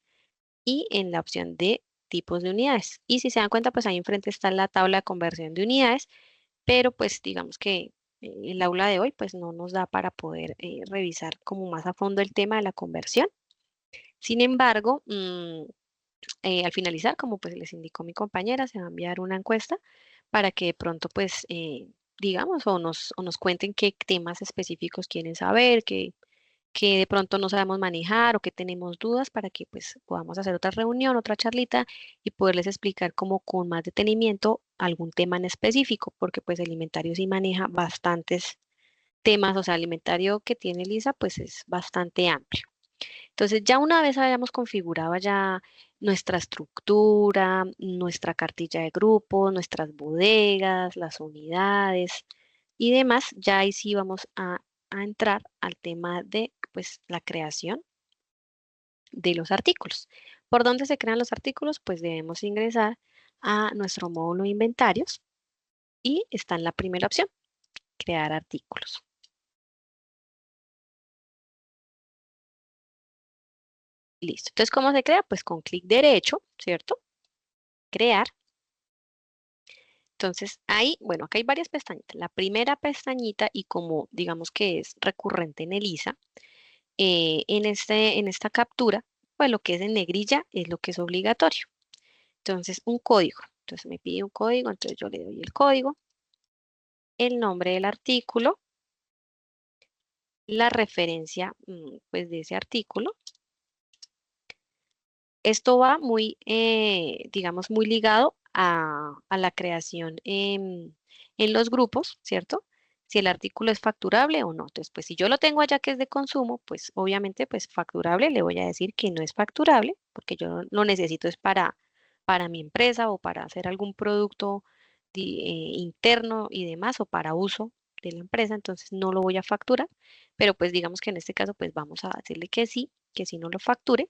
y en la opción de tipos de unidades. Y si se dan cuenta pues ahí enfrente está la tabla de conversión de unidades, pero pues digamos que el aula de hoy pues no nos da para poder revisar como más a fondo el tema de la conversión. Sin embargo, al finalizar, como pues les indicó mi compañera, se va a enviar una encuesta para que de pronto pues digamos o nos cuenten qué temas específicos quieren saber, que de pronto no sabemos manejar o que tenemos dudas para que pues podamos hacer otra reunión, otra charlita y poderles explicar como con más detenimiento algún tema en específico, porque pues el inventario sí maneja bastantes temas, o sea, el inventario que tiene Lisa pues es bastante amplio. Entonces, ya una vez hayamos configurado ya nuestra estructura, nuestra cartilla de grupos, nuestras bodegas, las unidades y demás, ya ahí sí vamos a entrar al tema de pues la creación de los artículos. ¿Por dónde se crean los artículos? Pues debemos ingresar a nuestro módulo inventarios y está en la primera opción, crear artículos. Listo. Entonces, ¿cómo se crea? Pues con clic derecho, ¿cierto? crear. Entonces, ahí, bueno, acá hay varias pestañitas. La primera pestañita, y como digamos que es recurrente en ELISA, en esta captura, pues lo que es en negrilla es lo que es obligatorio. Entonces, un código. Entonces, me pide un código, entonces yo le doy el código, el nombre del artículo, la referencia, pues, de ese artículo. Esto va muy, digamos, muy ligado a la creación en los grupos, ¿cierto? Si el artículo es facturable o no. Entonces, pues si yo lo tengo allá que es de consumo, pues obviamente, pues facturable, le voy a decir que no es facturable, porque yo no lo necesito es para mi empresa o para hacer algún producto interno y demás, o para uso de la empresa, entonces no lo voy a facturar, pero pues digamos que en este caso, pues vamos a decirle que sí no lo facture.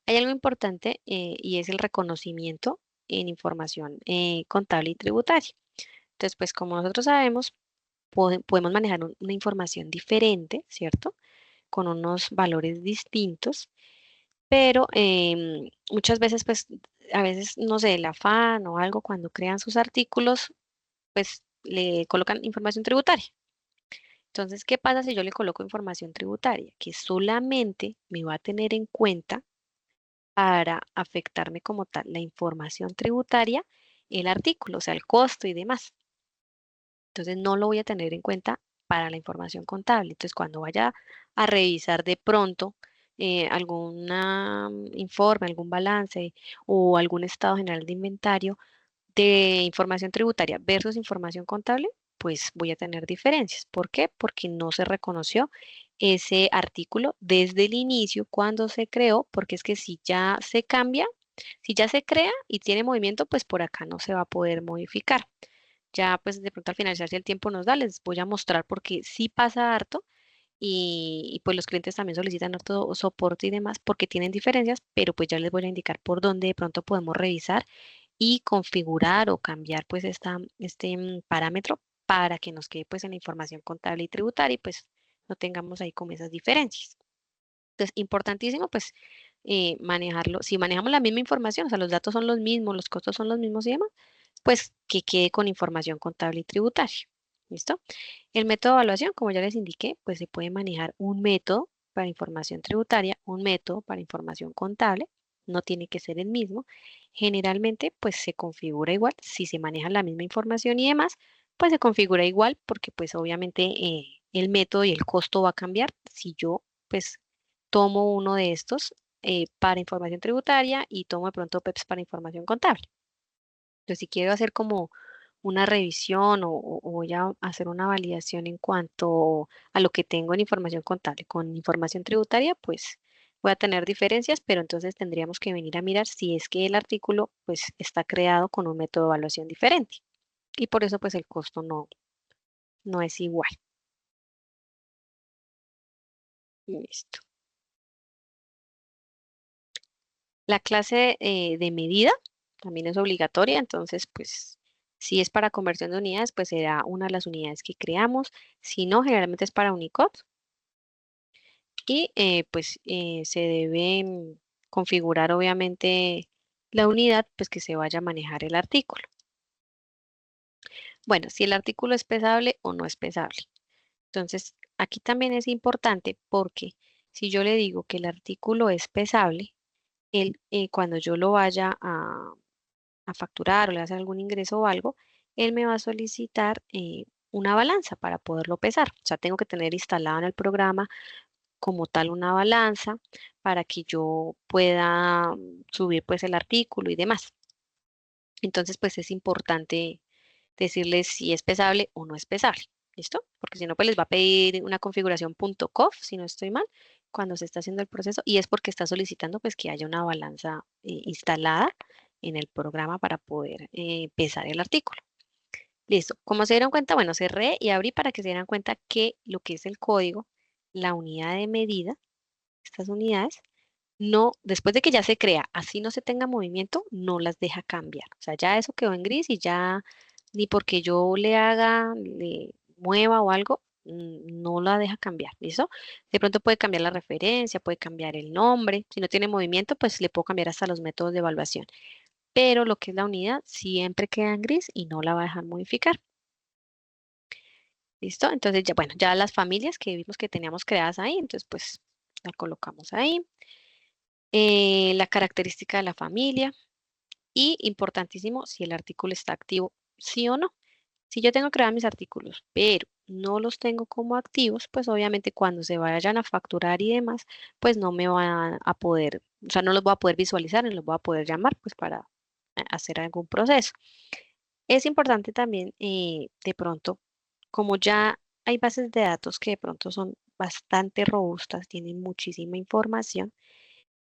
Hay algo importante y es el reconocimiento en información contable y tributaria. Entonces, pues como nosotros sabemos, podemos manejar una información diferente, ¿cierto? Con unos valores distintos, pero muchas veces, pues, a veces, no sé, el afán o algo, cuando crean sus artículos, pues le colocan información tributaria. Entonces, ¿qué pasa si yo le coloco información tributaria? Que solamente me va a tener en cuenta para afectarme como tal la información tributaria, el artículo, o sea, el costo y demás. Entonces no lo voy a tener en cuenta para la información contable. Entonces cuando vaya a revisar de pronto algún informe, algún balance o algún estado general de inventario de información tributaria versus información contable, pues voy a tener diferencias. ¿Por qué? Porque no se reconoció ese artículo desde el inicio cuando se creó, porque es que si ya se cambia, si ya se crea y tiene movimiento, pues por acá no se va a poder modificar. Ya pues de pronto al finalizar, si el tiempo nos da, les voy a mostrar porque sí pasa harto y pues los clientes también solicitan harto soporte y demás porque tienen diferencias, pero pues ya les voy a indicar por dónde de pronto podemos revisar y configurar o cambiar pues este parámetro para que nos quede pues en la información contable y tributaria y pues no tengamos ahí como esas diferencias. Entonces, importantísimo pues manejarlo. Si manejamos la misma información, o sea, los datos son los mismos, los costos son los mismos y demás, pues que quede con información contable y tributaria. ¿Listo? El método de evaluación, como ya les indiqué, pues se puede manejar un método para información tributaria, un método para información contable, no tiene que ser el mismo. Generalmente, pues se configura igual, si se maneja la misma información y demás, pues se configura igual porque pues obviamente el método y el costo va a cambiar si yo pues tomo uno de estos para información tributaria y tomo de pronto PEPS para información contable. Entonces, si quiero hacer como una revisión o voy a hacer una validación en cuanto a lo que tengo en información contable con información tributaria, pues voy a tener diferencias, pero entonces tendríamos que venir a mirar si es que el artículo pues está creado con un método de evaluación diferente. Y por eso pues el costo no es igual. Listo. La clase de medida también es obligatoria, entonces pues si es para conversión de unidades, pues será una de las unidades que creamos. Si no, generalmente es para Unicode. Y pues se debe configurar obviamente la unidad pues que se vaya a manejar el artículo. Bueno, si el artículo es pesable o no es pesable. Entonces, aquí también es importante porque si yo le digo que el artículo es pesable, él cuando yo lo vaya a facturar o le hace algún ingreso o algo, él me va a solicitar una balanza para poderlo pesar. O sea, tengo que tener instalado en el programa como tal una balanza para que yo pueda subir pues el artículo y demás. Entonces pues es importante decirles si es pesable o no es pesable. ¿Listo? Porque si no pues les va a pedir una configuración .conf si no estoy mal cuando se está haciendo el proceso y es porque está solicitando pues que haya una balanza instalada en el programa para poder pesar el artículo. Listo. Como se dieron cuenta, bueno, cerré y abrí para que se dieran cuenta que lo que es el código, la unidad de medida, estas unidades, no, después de que ya se crea, así no se tenga movimiento, no las deja cambiar. O sea, ya eso quedó en gris y ya ni porque yo le haga, le mueva o algo, no la deja cambiar. ¿Listo? De pronto puede cambiar la referencia, puede cambiar el nombre. Si no tiene movimiento, pues le puedo cambiar hasta los métodos de evaluación. pero lo que es la unidad siempre queda en gris y no la va a dejar modificar. ¿Listo? Entonces ya, bueno, ya las familias que vimos que teníamos creadas ahí, entonces pues la colocamos ahí. La característica de la familia y importantísimo si el artículo está activo, sí o no. Si yo tengo creados mis artículos, pero no los tengo como activos, pues obviamente cuando se vayan a facturar y demás, pues no me van a poder, o sea, no los voy a poder visualizar ni los voy a poder llamar, pues para hacer algún proceso. Es importante también, de pronto, como ya hay bases de datos que de pronto son bastante robustas, tienen muchísima información,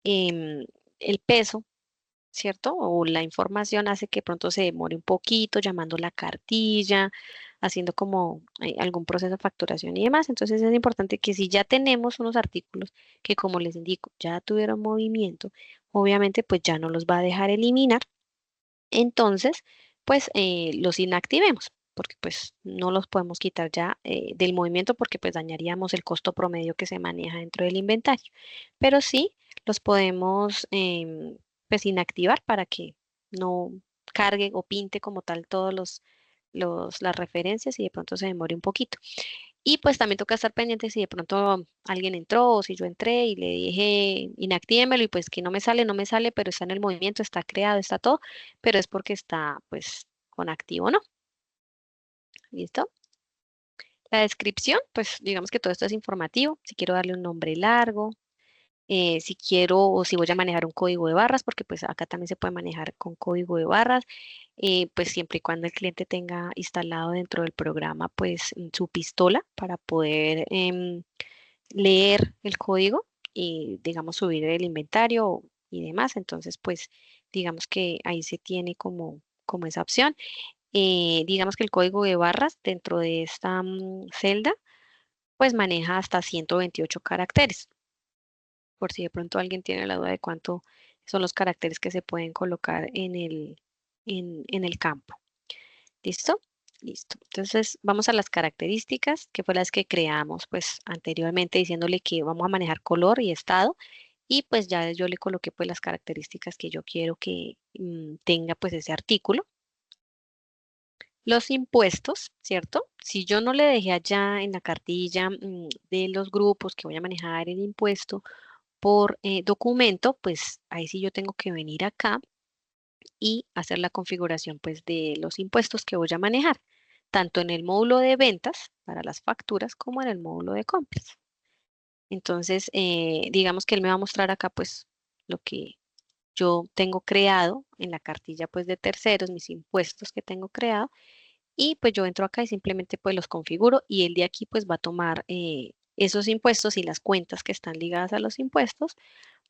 em, el peso, ¿cierto? O la información hace que pronto se demore un poquito llamando la cartilla, haciendo como algún proceso de facturación y demás. Entonces es importante que si ya tenemos unos artículos que, como les indico, ya tuvieron movimiento, obviamente pues ya no los va a dejar eliminar. Entonces, pues los inactivemos, porque pues no los podemos quitar ya del movimiento porque pues dañaríamos el costo promedio que se maneja dentro del inventario. Pero sí los podemos pues inactivar para que no cargue o pinte como tal todos las referencias y de pronto se demore un poquito. Y pues también toca estar pendiente si de pronto alguien entró o si yo entré y le dije inactívemelo y pues que no me sale, no me sale, pero está en el movimiento, está creado, está todo, pero es porque está pues con activo, ¿no? ¿Listo? La descripción, pues digamos que todo esto es informativo. Si quiero darle un nombre largo, si quiero o si voy a manejar un código de barras, porque pues acá también se puede manejar con código de barras, pues siempre y cuando el cliente tenga instalado dentro del programa pues su pistola para poder leer el código y, digamos, subir el inventario y demás. Entonces, pues, digamos que ahí se tiene como esa opción. Digamos que el código de barras dentro de esta celda, pues maneja hasta 128 caracteres, por si de pronto alguien tiene la duda de cuánto son los caracteres que se pueden colocar en el campo. ¿Listo? Listo. Entonces, vamos a las características, que fue las que creamos pues anteriormente, diciéndole que vamos a manejar color y estado. Y pues ya yo le coloqué pues las características que yo quiero que tenga pues ese artículo. Los impuestos, ¿cierto? Si yo no le dejé allá en la cartilla de los grupos que voy a manejar el impuesto por documento, pues ahí sí yo tengo que venir acá y hacer la configuración pues de los impuestos que voy a manejar, tanto en el módulo de ventas para las facturas como en el módulo de compras. Entonces, digamos que él me va a mostrar acá pues lo que yo tengo creado en la cartilla pues de terceros, mis impuestos que tengo creado y pues yo entro acá y simplemente pues los configuro y el de aquí pues va a tomar esos impuestos y las cuentas que están ligadas a los impuestos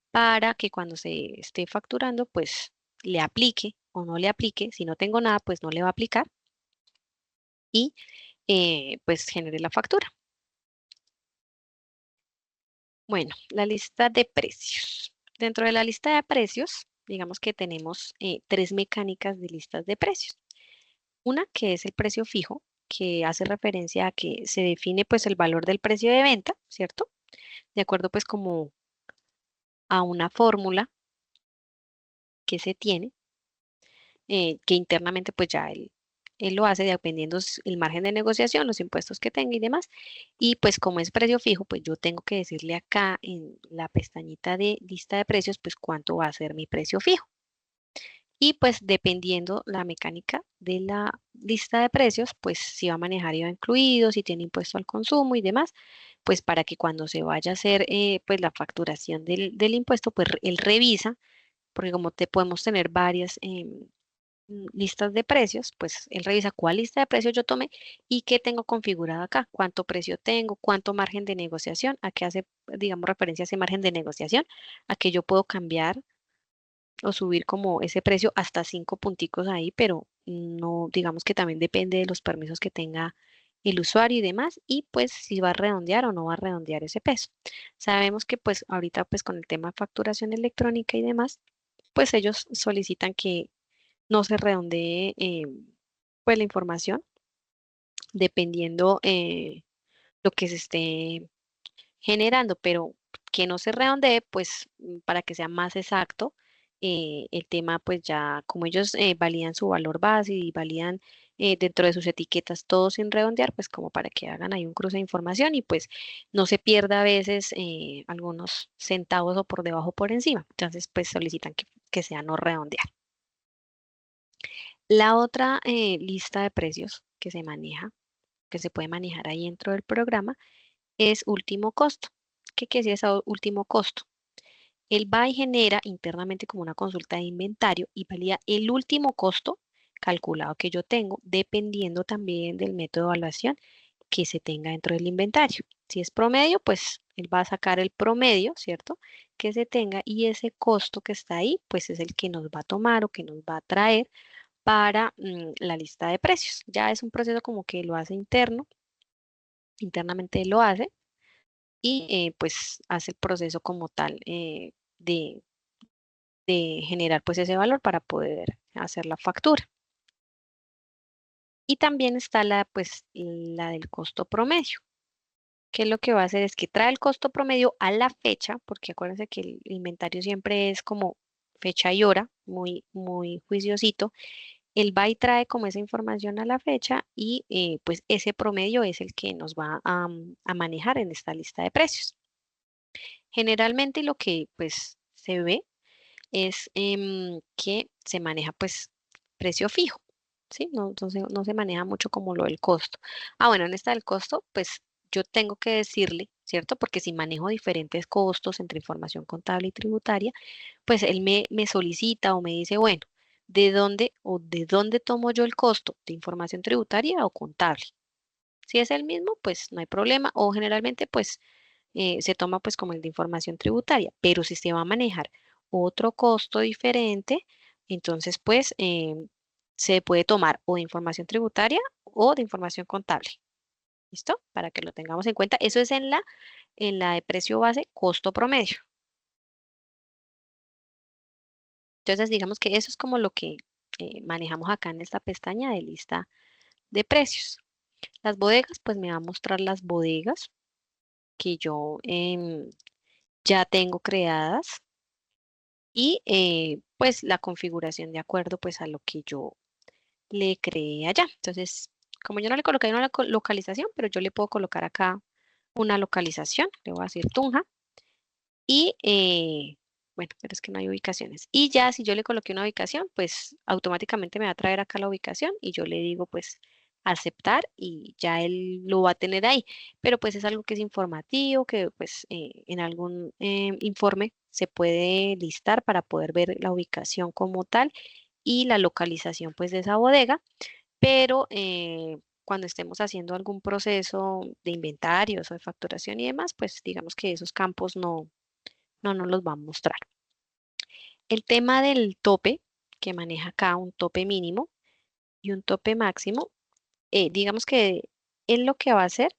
para que cuando se esté facturando, pues le aplique o no le aplique. Si no tengo nada, pues no le va a aplicar y pues genere la factura. Bueno, la lista de precios. Dentro de la lista de precios, digamos que tenemos tres mecánicas de listas de precios. Una que es el precio fijo, que hace referencia a que se define pues el valor del precio de venta, ¿cierto? De acuerdo pues como a una fórmula que se tiene que internamente pues ya él lo hace dependiendo el margen de negociación, los impuestos que tenga y demás. Y pues como es precio fijo, pues yo tengo que decirle acá en la pestañita de lista de precios, pues cuánto va a ser mi precio fijo. Y pues dependiendo la mecánica de la lista de precios, pues si va a manejar IVA incluido, si tiene impuesto al consumo y demás, pues para que cuando se vaya a hacer pues la facturación del impuesto, pues él revisa, porque como te podemos tener varias listas de precios, pues él revisa cuál lista de precios yo tomé y qué tengo configurado acá, cuánto precio tengo, cuánto margen de negociación, a qué hace, digamos, referencia a ese margen de negociación, a que yo puedo cambiar o subir como ese precio hasta 5 punticos ahí, pero no, digamos que también depende de los permisos que tenga el usuario y demás, y pues si va a redondear o no va a redondear ese peso. Sabemos que pues ahorita pues con el tema de facturación electrónica y demás, pues ellos solicitan que no se redondee pues la información dependiendo lo que se esté generando, pero que no se redondee pues para que sea más exacto el tema, pues ya, como ellos validan su valor base y validan dentro de sus etiquetas todo sin redondear, pues como para que hagan ahí un cruce de información y pues no se pierda a veces algunos centavos o por debajo o por encima. Entonces, pues solicitan que sea no redondear. La otra lista de precios que se maneja, que se puede manejar ahí dentro del programa, es último costo. ¿Qué quiere decir ese último costo? Él va y genera internamente como una consulta de inventario y valida el último costo calculado que yo tengo, dependiendo también del método de evaluación que se tenga dentro del inventario. Si es promedio, pues él va a sacar el promedio, ¿cierto? Que se tenga y ese costo que está ahí, pues es el que nos va a tomar o que nos va a traer para la lista de precios. Ya es un proceso como que lo hace interno, internamente lo hace y pues hace el proceso como tal de, de generar pues ese valor para poder hacer la factura. Y también está la pues la del costo promedio, que lo que va a hacer es que trae el costo promedio a la fecha, porque acuérdense que el inventario siempre es como fecha y hora, muy juiciosito. Él va y trae como esa información a la fecha y pues ese promedio es el que nos va a manejar en esta lista de precios. Generalmente lo que pues se ve es que se maneja pues precio fijo, ¿sí? No, entonces no se maneja mucho como lo del costo. Ah, bueno, en esta del costo, pues yo tengo que decirle, ¿cierto? Porque si manejo diferentes costos entre información contable y tributaria, pues él me solicita o me dice, bueno, de dónde tomo yo el costo? ¿De información tributaria o contable? Si es el mismo, pues no hay problema. O generalmente, pues se toma pues como el de información tributaria, pero si se va a manejar otro costo diferente, entonces pues se puede tomar o de información tributaria o de información contable. ¿Listo? Para que lo tengamos en cuenta. Eso es en la de precio base, costo promedio. Entonces digamos que eso es como lo que manejamos acá en esta pestaña de lista de precios. Las bodegas, pues me va a mostrar las bodegas que yo ya tengo creadas y pues la configuración de acuerdo pues a lo que yo le creé allá. Entonces, como yo no le coloqué una localización, pero yo le puedo colocar acá una localización, le voy a decir Tunja y bueno, pero es que no hay ubicaciones. Y ya si yo le coloqué una ubicación, pues automáticamente me va a traer acá la ubicación y yo le digo pues aceptar y ya él lo va a tener ahí. Pero pues es algo que es informativo, que pues en algún informe se puede listar para poder ver la ubicación como tal y la localización pues de esa bodega, pero cuando estemos haciendo algún proceso de inventarios o de facturación y demás, pues digamos que esos campos no nos los va a mostrar. El tema del tope, que maneja acá un tope mínimo y un tope máximo, digamos que él lo que va a hacer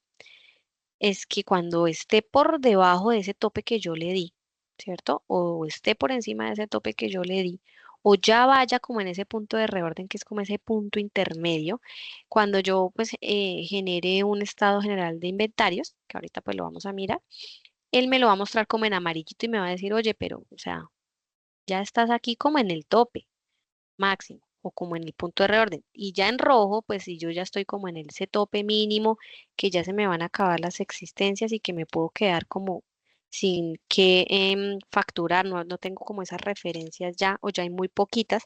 es que cuando esté por debajo de ese tope que yo le di, ¿cierto? O esté por encima de ese tope que yo le di, o ya vaya como en ese punto de reorden, que es como ese punto intermedio, cuando yo pues genere un estado general de inventarios, que ahorita pues lo vamos a mirar, él me lo va a mostrar como en amarillito y me va a decir, oye, pero, o sea, ya estás aquí como en el tope máximo o como en el punto de reorden. Y ya en rojo, pues si yo ya estoy como en ese tope mínimo, que ya se me van a acabar las existencias y que me puedo quedar como sin que facturar, no tengo como esas referencias ya o ya hay muy poquitas,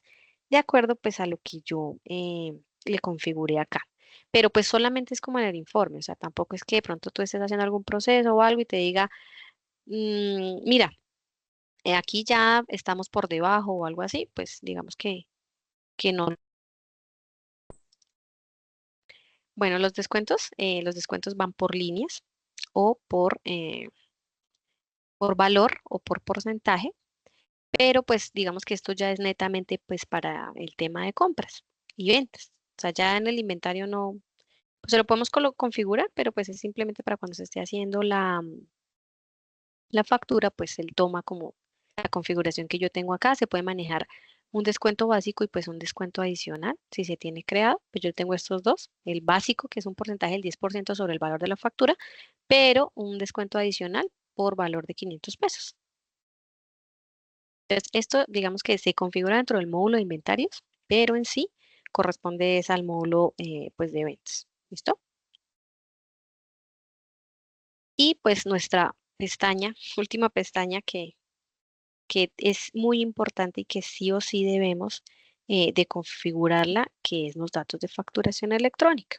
de acuerdo pues a lo que yo le configuré acá. Pero pues solamente es como en el informe, o sea, tampoco es que de pronto tú estés haciendo algún proceso o algo y te diga, mira, aquí ya estamos por debajo o algo así, pues digamos que no. Bueno, los descuentos van por líneas o por valor o por porcentaje, pero pues digamos que esto ya es netamente pues para el tema de compras y ventas. O sea, ya en el inventario no, pues se lo podemos configurar, pero pues es simplemente para cuando se esté haciendo la factura, pues él toma como la configuración que yo tengo acá. Se puede manejar un descuento básico y pues un descuento adicional si se tiene creado. Pues yo tengo estos dos, el básico que es un porcentaje del 10% sobre el valor de la factura, pero un descuento adicional por valor de 500 pesos. Entonces, esto digamos que se configura dentro del módulo de inventarios, pero en sí corresponde es al módulo pues de ventas. ¿Listo? Y pues nuestra pestaña, última pestaña que es muy importante y que sí o sí debemos de configurarla, que es los datos de facturación electrónica.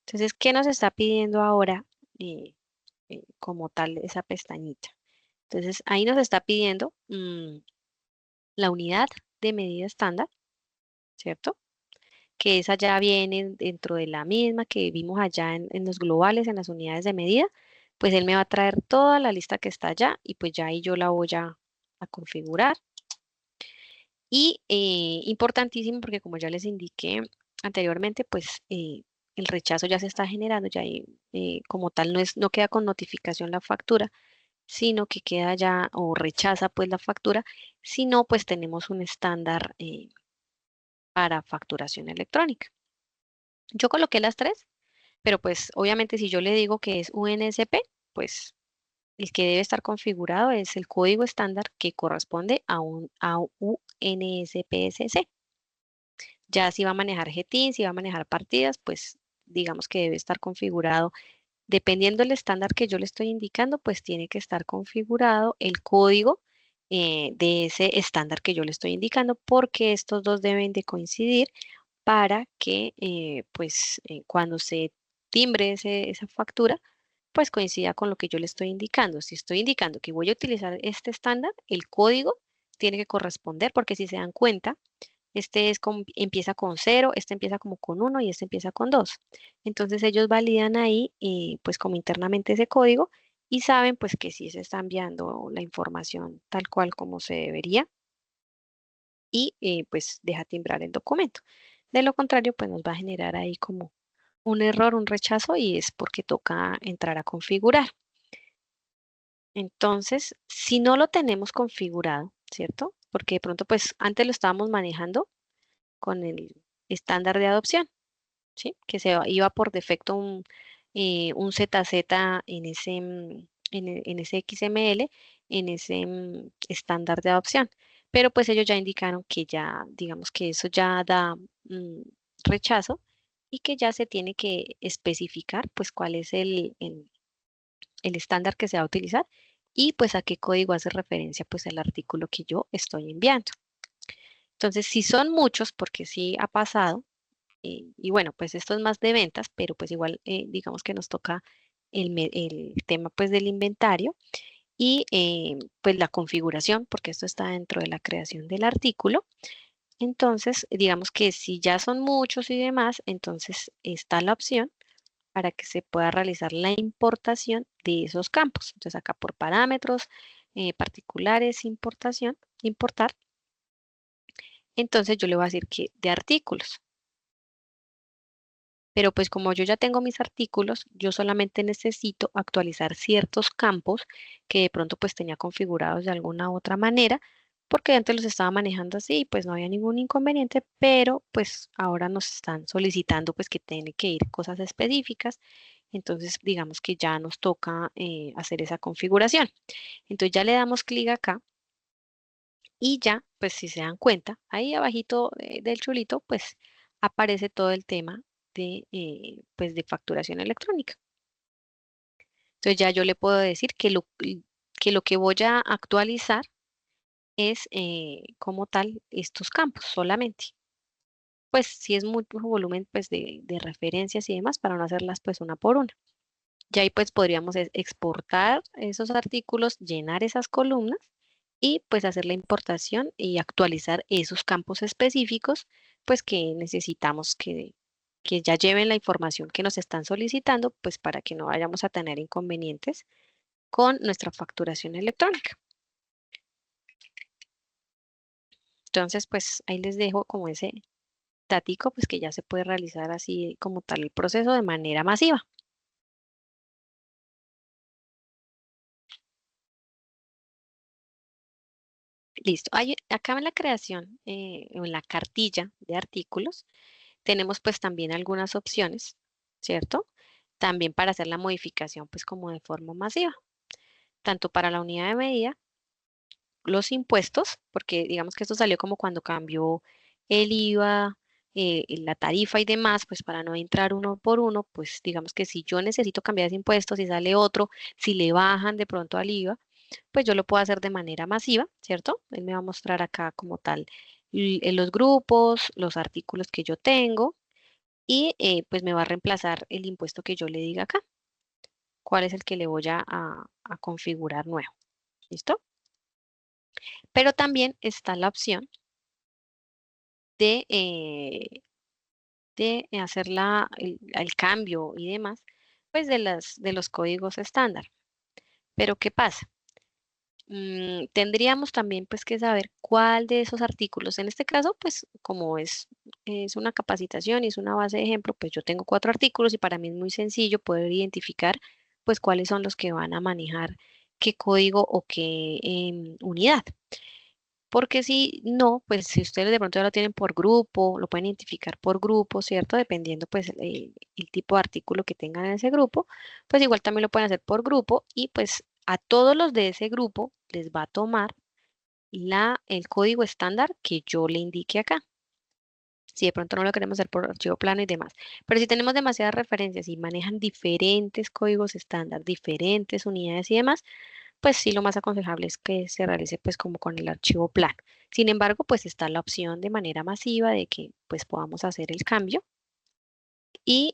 Entonces, ¿qué nos está pidiendo ahora como tal esa pestañita? Entonces, ahí nos está pidiendo la unidad de medida estándar, ¿cierto? Que esa ya viene dentro de la misma que vimos allá en los globales, en las unidades de medida, pues él me va a traer toda la lista que está allá y pues ya ahí yo la voy a configurar. Y importantísimo porque como ya les indiqué anteriormente, pues el rechazo ya se está generando, ya ahí, como tal no queda con notificación la factura, sino que queda ya o rechaza pues la factura, si no pues tenemos un estándar para facturación electrónica. Yo coloqué las tres, pero pues obviamente si yo le digo que es UNSP, pues el que debe estar configurado es el código estándar que corresponde a UNSPSC. Ya si va a manejar GTIN, si va a manejar partidas, pues digamos que debe estar configurado. Dependiendo del estándar que yo le estoy indicando, pues tiene que estar configurado el código de ese estándar que yo le estoy indicando, porque estos dos deben de coincidir para que pues cuando se timbre esa factura, pues coincida con lo que yo le estoy indicando. Si estoy indicando que voy a utilizar este estándar, el código tiene que corresponder, porque si se dan cuenta, empieza con 0, este empieza como con 1 y este empieza con 2. Entonces ellos validan ahí pues como internamente ese código y saben pues que sí se está enviando la información tal cual como se debería y pues deja timbrar el documento. De lo contrario pues nos va a generar ahí como un error, un rechazo y es porque toca entrar a configurar. Entonces, si no lo tenemos configurado, ¿cierto? Porque de pronto pues antes lo estábamos manejando con el estándar de adopción, ¿sí? Que iba por defecto un ZZ en ese, en ese XML, en ese estándar de adopción. Pero pues ellos ya indicaron que ya, digamos que eso ya da mm, rechazo y que ya se tiene que especificar pues cuál es el estándar que se va a utilizar y pues a qué código hace referencia pues el artículo que yo estoy enviando. Entonces, si son muchos, porque sí ha pasado, y bueno, pues esto es más de ventas, pero pues igual digamos que nos toca el tema pues del inventario y pues la configuración, porque esto está dentro de la creación del artículo. Entonces, digamos que si ya son muchos y demás, entonces está la opción para que se pueda realizar la importación de esos campos. Entonces acá por parámetros particulares, importar. Entonces yo le voy a decir que de artículos. Pero pues como yo ya tengo mis artículos, yo solamente necesito actualizar ciertos campos que de pronto pues tenía configurados de alguna otra manera, porque antes los estaba manejando así y pues no había ningún inconveniente, pero pues ahora nos están solicitando pues que tiene que ir cosas específicas, entonces digamos que ya nos toca hacer esa configuración. Entonces ya le damos clic acá y ya pues si se dan cuenta, ahí abajito del chulito pues aparece todo el tema de, pues, de facturación electrónica. Entonces ya yo le puedo decir que lo que voy a actualizar es como tal estos campos solamente. Pues si es mucho volumen pues de referencias y demás para no hacerlas pues una por una. Ya ahí pues podríamos exportar esos artículos, llenar esas columnas y pues hacer la importación y actualizar esos campos específicos pues que necesitamos que ya lleven la información que nos están solicitando pues para que no vayamos a tener inconvenientes con nuestra facturación electrónica. Entonces pues ahí les dejo como ese datico pues que ya se puede realizar así como tal el proceso de manera masiva. Listo. Acá en la creación, en la cartilla de artículos, tenemos pues también algunas opciones, ¿cierto? También para hacer la modificación pues como de forma masiva, tanto para la unidad de medida los impuestos, porque digamos que esto salió como cuando cambió el IVA, la tarifa y demás, pues para no entrar uno por uno, pues digamos que si yo necesito cambiar ese impuesto, si sale otro, si le bajan de pronto al IVA, pues yo lo puedo hacer de manera masiva, ¿cierto? Él me va a mostrar acá como tal en los grupos, los artículos que yo tengo y pues me va a reemplazar el impuesto que yo le diga acá. ¿Cuál es el que le voy a configurar nuevo? ¿Listo? Pero también está la opción de, hacer el cambio y demás, pues de los códigos estándar. Pero ¿qué pasa? Tendríamos también pues que saber cuál de esos artículos, en este caso, pues como es una capacitación y es una base de ejemplo, pues yo tengo 4 artículos y para mí es muy sencillo poder identificar pues cuáles son los que van a manejar qué código o qué unidad. Porque si no, pues si ustedes de pronto ya lo tienen por grupo, lo pueden identificar por grupo, ¿cierto? Dependiendo pues el tipo de artículo que tengan en ese grupo, pues igual también lo pueden hacer por grupo y pues a todos los de ese grupo les va a tomar el código estándar que yo le indique acá. Si de pronto no lo queremos hacer por archivo plano y demás. Pero si tenemos demasiadas referencias y manejan diferentes códigos estándar, diferentes unidades y demás, pues sí, lo más aconsejable es que se realice pues como con el archivo plano. Sin embargo, pues está la opción de manera masiva de que pues podamos hacer el cambio y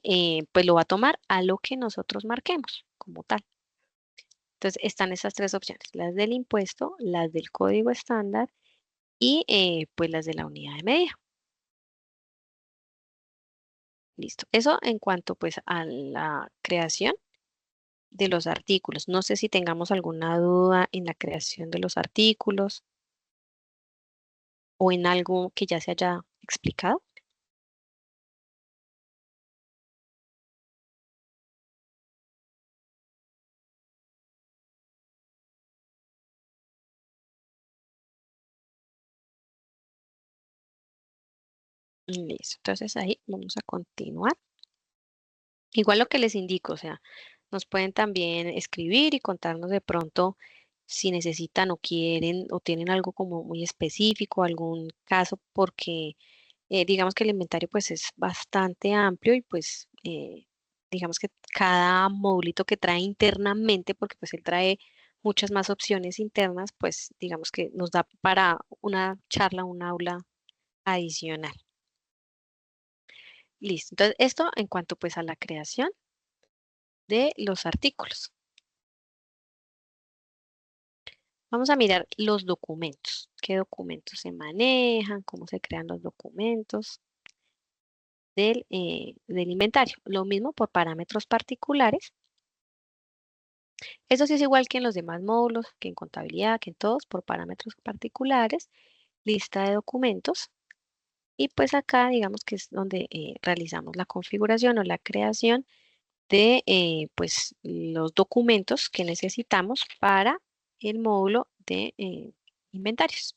pues lo va a tomar a lo que nosotros marquemos como tal. Entonces están esas 3 opciones, las del impuesto, las del código estándar y pues las de la unidad de medida. Listo. Eso en cuanto pues a la creación de los artículos. No sé si tengamos alguna duda en la creación de los artículos o en algo que ya se haya explicado. Listo. Entonces ahí vamos a continuar. Igual lo que les indico, o sea, nos pueden también escribir y contarnos de pronto si necesitan o quieren o tienen algo como muy específico, algún caso, porque digamos que el inventario pues es bastante amplio y pues digamos que cada modulito que trae internamente, porque pues él trae muchas más opciones internas, pues digamos que nos da para una charla, un aula adicional. Listo. Entonces, esto en cuanto pues a la creación de los artículos. Vamos a mirar los documentos. ¿Qué documentos se manejan? ¿Cómo se crean los documentos del inventario? Lo mismo por parámetros particulares. Eso sí es igual que en los demás módulos, que en contabilidad, que en todos, por parámetros particulares, lista de documentos. Y pues acá, digamos que es donde realizamos la configuración o la creación de pues los documentos que necesitamos para el módulo de inventarios.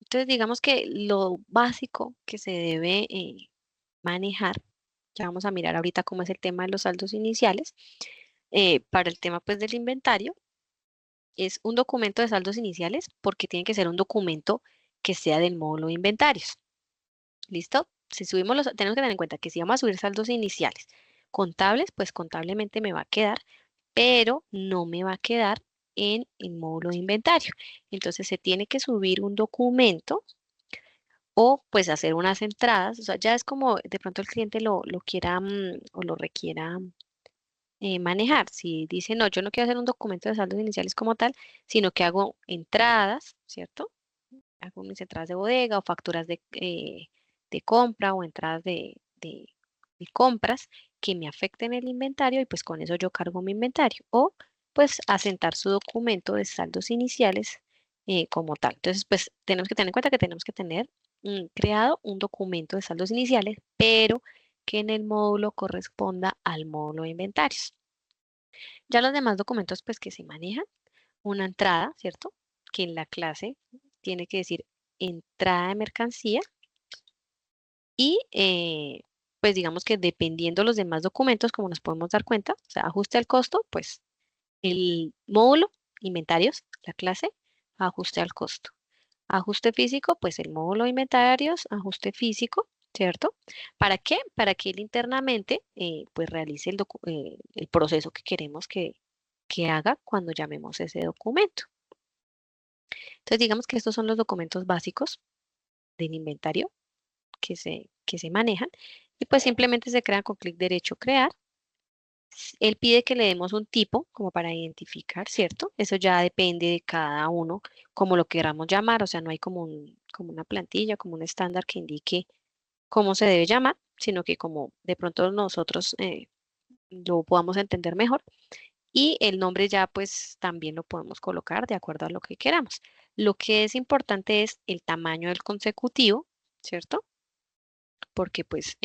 Entonces, digamos que lo básico que se debe manejar, ya vamos a mirar ahorita cómo es el tema de los saldos iniciales, para el tema pues del inventario, es un documento de saldos iniciales porque tiene que ser un documento que sea del módulo de inventarios. ¿Listo? Si subimos tenemos que tener en cuenta que si vamos a subir saldos iniciales contables, pues contablemente me va a quedar, pero no me va a quedar en el módulo de inventario. Entonces se tiene que subir un documento o pues hacer unas entradas, o sea, ya es como de pronto el cliente lo quiera o lo requiera manejar. Si dice, no, yo no quiero hacer un documento de saldos iniciales como tal, sino que hago entradas, ¿cierto? Hago mis entradas de bodega o facturas de compra o entradas de compras que me afecten el inventario y pues con eso yo cargo mi inventario. O pues asentar su documento de saldos iniciales como tal. Entonces, pues tenemos que tener en cuenta que tenemos que tener creado un documento de saldos iniciales, pero que en el módulo corresponda al módulo de inventarios. Ya los demás documentos, pues que se manejan, una entrada, ¿cierto? Que en la clase tiene que decir entrada de mercancía y pues digamos que dependiendo los demás documentos, como nos podemos dar cuenta, o sea, ajuste al costo, pues El módulo, inventarios, la clase, ajuste al costo. Ajuste físico, pues el módulo inventarios, ajuste físico, ¿cierto? ¿Para qué? Para que él internamente pues realice el proceso que queremos que haga cuando llamemos ese documento. Entonces digamos que estos son los documentos básicos del inventario que se manejan y pues simplemente se crean con clic derecho crear. Él pide que le demos un tipo como para identificar, ¿cierto? Eso ya depende de cada uno, como lo queramos llamar, o sea, no hay como una plantilla, como un estándar que indique cómo se debe llamar, sino que como de pronto nosotros lo podamos entender mejor. Y el nombre ya pues también lo podemos colocar de acuerdo a lo que queramos. Lo que es importante es el tamaño del consecutivo, ¿cierto? Porque pues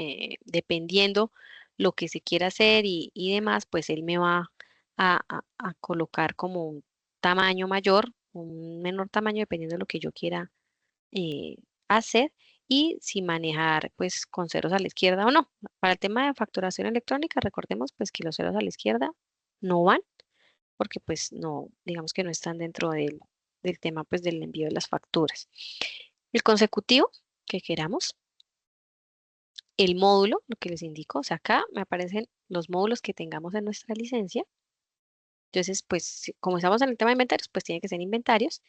dependiendo lo que se quiera hacer y demás, pues él me va a colocar como un tamaño mayor, un menor tamaño, dependiendo de lo que yo quiera eh, hacer y si manejar pues con ceros a la izquierda o no. Para el tema de facturación electrónica, recordemos pues que los ceros a la izquierda no van porque pues no, digamos que no están dentro del tema pues del envío de las facturas. El consecutivo que queramos, el módulo, lo que les indico, o sea, acá me aparecen los módulos que tengamos en nuestra licencia. Entonces, pues, como estamos en el tema de inventarios, pues tiene que ser inventarios.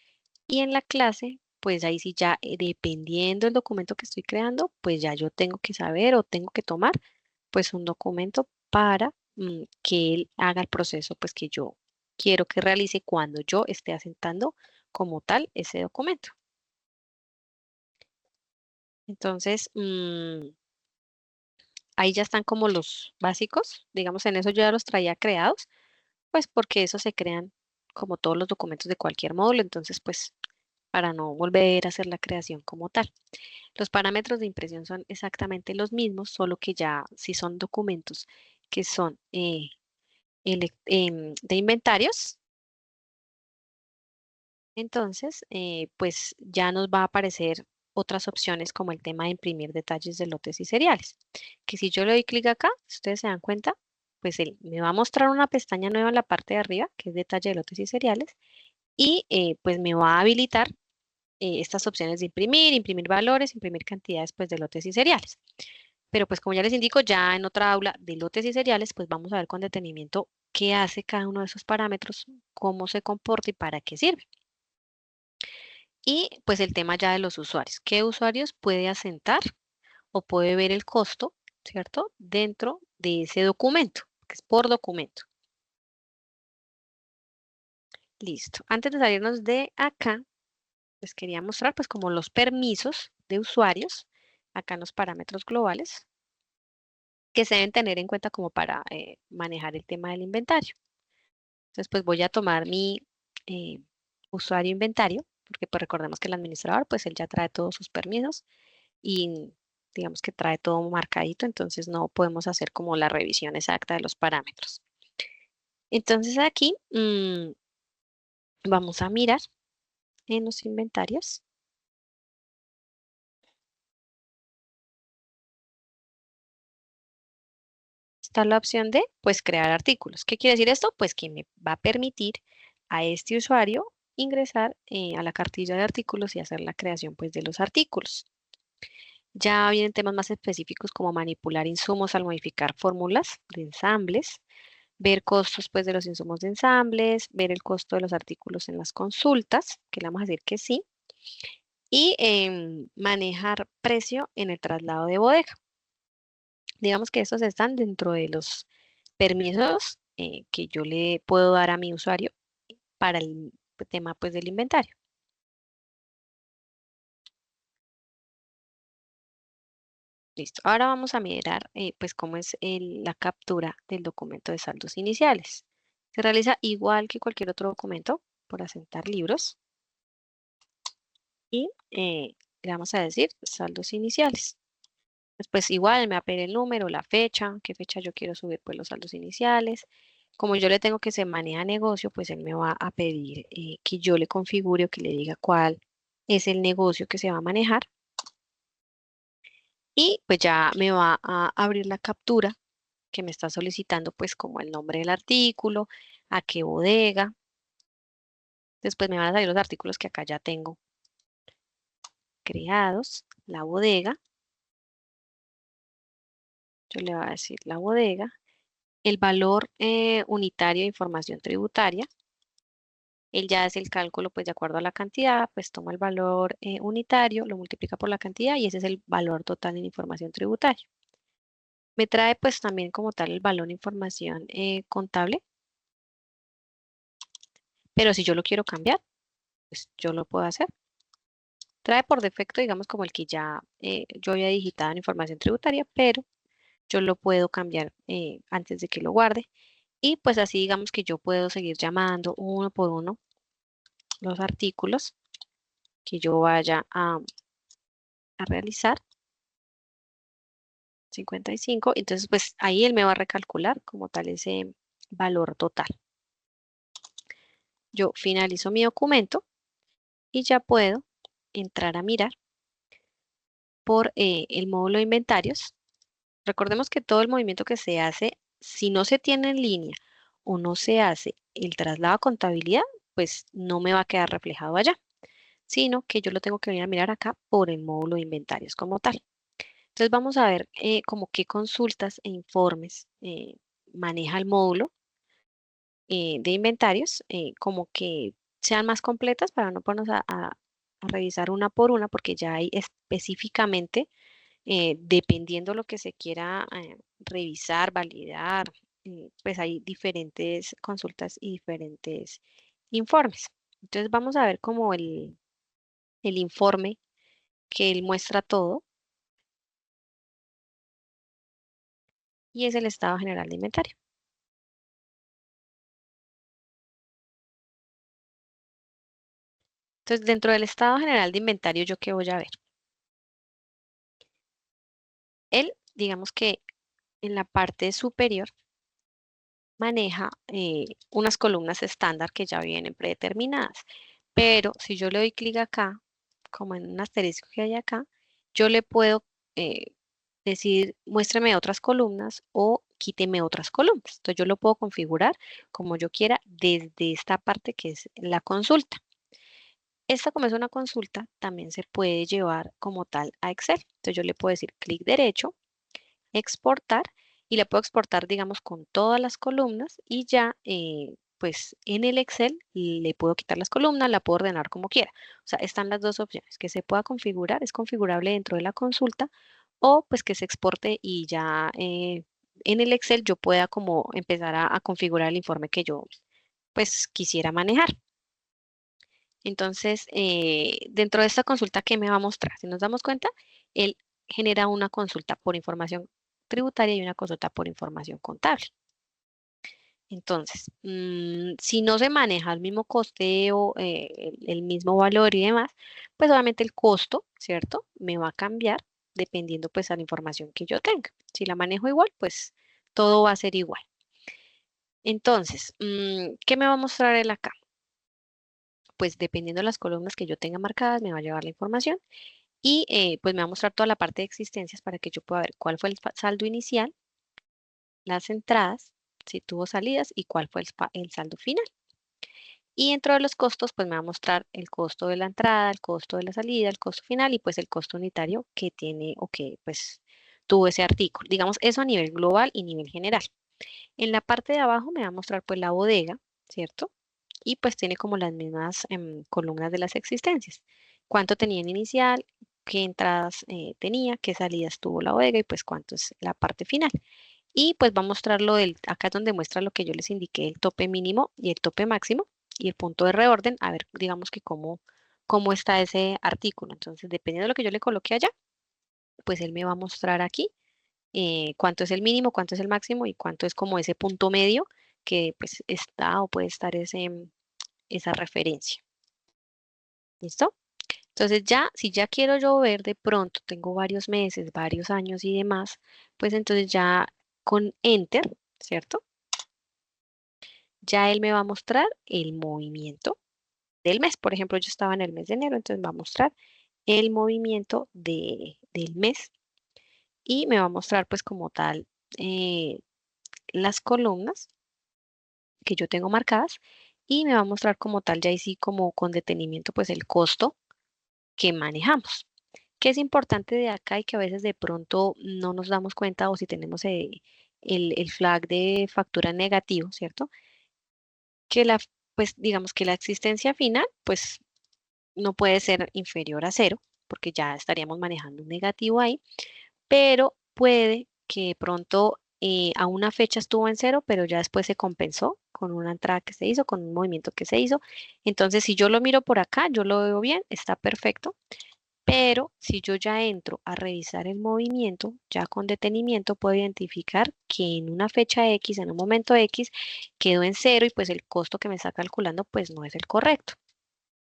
Y en la clase, pues ahí sí ya, dependiendo del documento que estoy creando, pues ya yo tengo que saber o tengo que tomar, pues un documento para que él haga el proceso, pues que yo quiero que realice cuando yo esté asentando como tal ese documento. Entonces, ahí ya están como los básicos, digamos, en eso yo ya los traía creados, pues porque eso se crean como todos los documentos de cualquier módulo, entonces pues para no volver a hacer la creación como tal. Los parámetros de impresión son exactamente los mismos, solo que ya si son documentos que son de inventarios, entonces pues ya nos va a aparecer otras opciones como el tema de imprimir detalles de lotes y seriales, que si yo le doy clic acá, si ustedes se dan cuenta, pues él me va a mostrar una pestaña nueva en la parte de arriba, que es detalle de lotes y seriales, y pues me va a habilitar estas opciones de imprimir, imprimir valores, imprimir cantidades pues de lotes y cereales. Pero pues como ya les indico, ya en otra aula de lotes y cereales, pues vamos a ver con detenimiento qué hace cada uno de esos parámetros, cómo se comporta y para qué sirve. Y pues el tema ya de los usuarios. ¿Qué usuarios puede asentar o puede ver el costo, ¿cierto? Dentro de ese documento, que es por documento. Listo. Antes de salirnos de acá, les quería mostrar pues como los permisos de usuarios, acá en los parámetros globales, que se deben tener en cuenta como para manejar el tema del inventario. Entonces pues voy a tomar mi eh, usuario inventario, porque pues recordemos que el administrador pues él ya trae todos sus permisos y digamos que trae todo marcadito, entonces no podemos hacer como la revisión exacta de los parámetros. Entonces aquí vamos a mirar en los inventarios. Está la opción de, pues, crear artículos. ¿Qué quiere decir esto? Pues que me va a permitir a este usuario ingresar a la cartilla de artículos y hacer la creación, pues, de los artículos. Ya vienen temas más específicos como manipular insumos al modificar fórmulas de ensambles, ver costos, pues, de los insumos de ensambles, ver el costo de los artículos en las consultas, que le vamos a decir que sí, y manejar precio en el traslado de bodega. Digamos que estos están dentro de los permisos que yo le puedo dar a mi usuario para el tema pues del inventario. Listo. Ahora vamos a mirar pues cómo es la captura del documento de saldos iniciales. Se realiza igual que cualquier otro documento por asentar libros y le vamos a decir saldos iniciales. Después igual me va a pedir el número, la fecha, qué fecha yo quiero subir pues los saldos iniciales. Como yo le tengo que se maneja negocio, pues él me va a pedir que yo le configure o que le diga cuál es el negocio que se va a manejar. Y pues ya me va a abrir la captura que me está solicitando pues como el nombre del artículo, a qué bodega. Después me van a salir los artículos que acá ya tengo creados, la bodega. Yo le voy a decir la bodega, el valor unitario de información tributaria. Él ya hace el cálculo pues de acuerdo a la cantidad, pues toma el valor unitario, lo multiplica por la cantidad y ese es el valor total en información tributaria. Me trae pues también como tal el valor de información contable, pero si yo lo quiero cambiar, pues yo lo puedo hacer. Trae por defecto, digamos, como el que ya yo había digitado en información tributaria, pero yo lo puedo cambiar antes de que lo guarde. Y pues así digamos que yo puedo seguir llamando uno por uno los artículos que yo vaya a realizar. 55. Entonces pues ahí él me va a recalcular como tal ese valor total. Yo finalizo mi documento y ya puedo entrar a mirar por el módulo de inventarios. Recordemos que todo el movimiento que se hace, si no se tiene en línea o no se hace el traslado a contabilidad, pues no me va a quedar reflejado allá, sino que yo lo tengo que venir a mirar acá por el módulo de inventarios como tal. Entonces vamos a ver como qué consultas e informes maneja el módulo de inventarios, como que sean más completas para no ponernos a revisar una por una, porque ya hay específicamente dependiendo lo que se quiera revisar, validar, pues hay diferentes consultas y diferentes informes. Entonces vamos a ver como el informe que él muestra todo y es el estado general de inventario. Entonces dentro del estado general de inventario, ¿yo qué voy a ver? Él, digamos que en la parte superior maneja unas columnas estándar que ya vienen predeterminadas. Pero si yo le doy clic acá, como en un asterisco que hay acá, yo le puedo eh, decir, muéstrame otras columnas o quíteme otras columnas. Entonces yo lo puedo configurar como yo quiera desde esta parte que es la consulta. Esta como es una consulta, también se puede llevar como tal a Excel. Entonces yo le puedo decir clic derecho, exportar y la puedo exportar, digamos, con todas las columnas y ya, pues en el Excel le puedo quitar las columnas, la puedo ordenar como quiera. O sea, están las dos opciones, que se pueda configurar, es configurable dentro de la consulta o pues que se exporte y ya en el Excel yo pueda como empezar a configurar el informe que yo pues quisiera manejar. Entonces, dentro de esta consulta, ¿qué me va a mostrar? Si nos damos cuenta, él genera una consulta por información tributaria y una consulta por información contable. Entonces, si no se maneja el mismo costeo, el mismo valor y demás, pues obviamente el costo, ¿cierto? Me va a cambiar dependiendo pues a la información que yo tenga. Si la manejo igual, pues todo va a ser igual. Entonces, ¿qué me va a mostrar él acá? Pues dependiendo de las columnas que yo tenga marcadas, me va a llevar la información y pues me va a mostrar toda la parte de existencias para que yo pueda ver cuál fue el saldo inicial, las entradas, si tuvo salidas y cuál fue el saldo final. Y dentro de los costos, pues me va a mostrar el costo de la entrada, el costo de la salida, el costo final y pues el costo unitario que tiene o que pues tuvo ese artículo. Digamos eso a nivel global y nivel general. En la parte de abajo me va a mostrar pues la bodega, ¿cierto? Y pues tiene como las mismas columnas de las existencias. Cuánto tenía en inicial, qué entradas tenía, qué salidas tuvo la bodega y pues cuánto es la parte final. Y pues va a mostrar acá es donde muestra lo que yo les indiqué, el tope mínimo y el tope máximo y el punto de reorden, a ver, digamos que cómo está ese artículo. Entonces, dependiendo de lo que yo le coloque allá, pues él me va a mostrar aquí cuánto es el mínimo, cuánto es el máximo y cuánto es como ese punto medio que pues está o puede estar esa referencia. ¿Listo? Entonces ya, si ya quiero yo ver de pronto, tengo varios meses, varios años y demás, pues entonces ya con Enter, ¿cierto? Ya él me va a mostrar el movimiento del mes. Por ejemplo, yo estaba en el mes de enero, entonces me va a mostrar el movimiento del mes y me va a mostrar pues como tal las columnas que yo tengo marcadas y me va a mostrar como tal, ya ahí sí como con detenimiento, pues el costo que manejamos. ¿Qué es importante de acá y que a veces de pronto no nos damos cuenta o si tenemos el flag de factura negativo, ¿cierto? Que pues digamos que la existencia final, pues no puede ser inferior a cero, porque ya estaríamos manejando un negativo ahí, pero puede que de pronto a una fecha estuvo en cero, pero ya después se compensó con una entrada que se hizo, con un movimiento que se hizo. Entonces, si yo lo miro por acá, yo lo veo bien, está perfecto. Pero si yo ya entro a revisar el movimiento, ya con detenimiento puedo identificar que en una fecha X, en un momento X, quedó en cero y pues el costo que me está calculando pues no es el correcto.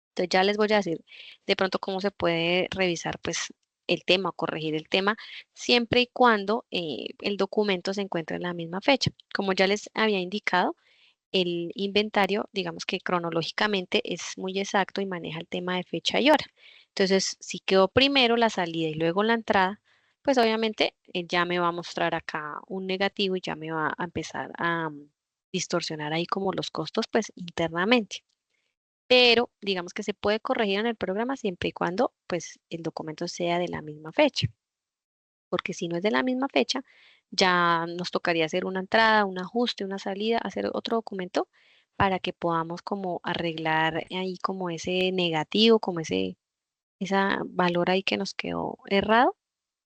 Entonces ya les voy a decir de pronto cómo se puede revisar pues el tema o corregir el tema siempre y cuando el documento se encuentre en la misma fecha. Como ya les había indicado, el inventario, digamos que cronológicamente es muy exacto y maneja el tema de fecha y hora. Entonces, si quedó primero la salida y luego la entrada, pues obviamente ya me va a mostrar acá un negativo y ya me va a empezar a distorsionar ahí como los costos pues internamente. Pero digamos que se puede corregir en el programa siempre y cuando pues el documento sea de la misma fecha, porque si no es de la misma fecha, ya nos tocaría hacer una entrada, un ajuste, una salida, hacer otro documento para que podamos como arreglar ahí como ese negativo, como esa valor ahí que nos quedó errado,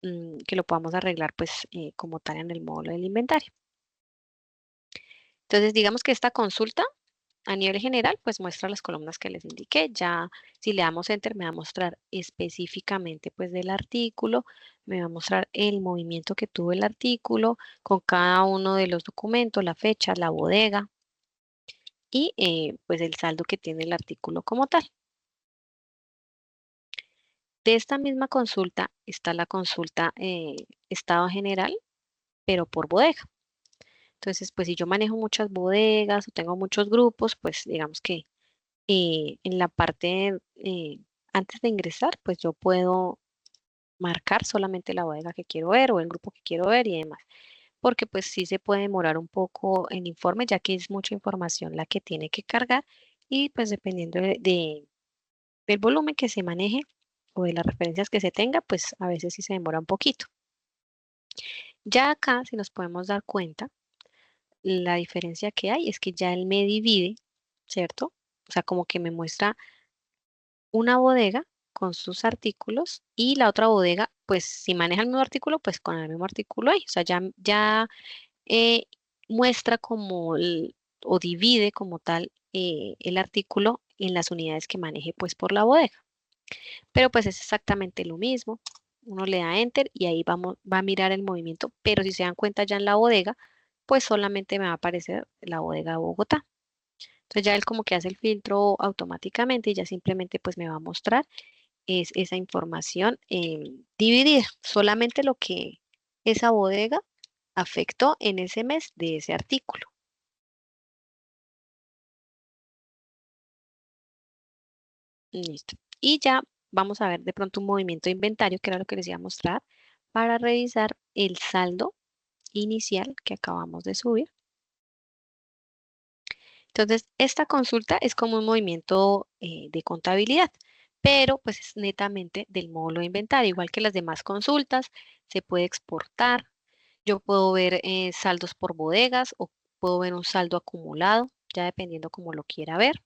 que lo podamos arreglar pues como tal en el módulo del inventario. Entonces digamos que esta consulta a nivel general, pues muestra las columnas que les indiqué. Ya si le damos enter, me va a mostrar específicamente pues del artículo, me va a mostrar el movimiento que tuvo el artículo con cada uno de los documentos, la fecha, la bodega y pues el saldo que tiene el artículo como tal. De esta misma consulta está la consulta estado general, pero por bodega. Entonces, pues si yo manejo muchas bodegas o tengo muchos grupos, pues digamos que en la parte antes de ingresar, pues yo puedo marcar solamente la bodega que quiero ver o el grupo que quiero ver y demás. Porque pues sí se puede demorar un poco el informe, ya que es mucha información la que tiene que cargar y pues dependiendo del volumen que se maneje o de las referencias que se tenga, pues a veces sí se demora un poquito. Ya acá, si nos podemos dar cuenta, la diferencia que hay es que ya él me divide, ¿cierto? O sea, como que me muestra una bodega con sus artículos y la otra bodega, pues si maneja el mismo artículo, pues con el mismo artículo ahí. O sea, ya eh, muestra como o divide como tal el artículo en las unidades que maneje pues por la bodega. Pero pues es exactamente lo mismo. Uno le da enter y ahí va a mirar el movimiento, pero si se dan cuenta ya en la bodega, pues solamente me va a aparecer la bodega de Bogotá. Entonces ya él como que hace el filtro automáticamente y ya simplemente pues me va a mostrar es esa información dividida, solamente lo que esa bodega afectó en ese mes de ese artículo. Listo. Y ya vamos a ver de pronto un movimiento de inventario, que era lo que les iba a mostrar, para revisar el saldo inicial que acabamos de subir. Entonces, esta consulta es como un movimiento de contabilidad, pero pues es netamente del módulo de inventario, igual que las demás consultas, se puede exportar. Yo puedo ver saldos por bodegas o puedo ver un saldo acumulado, ya dependiendo como lo quiera ver.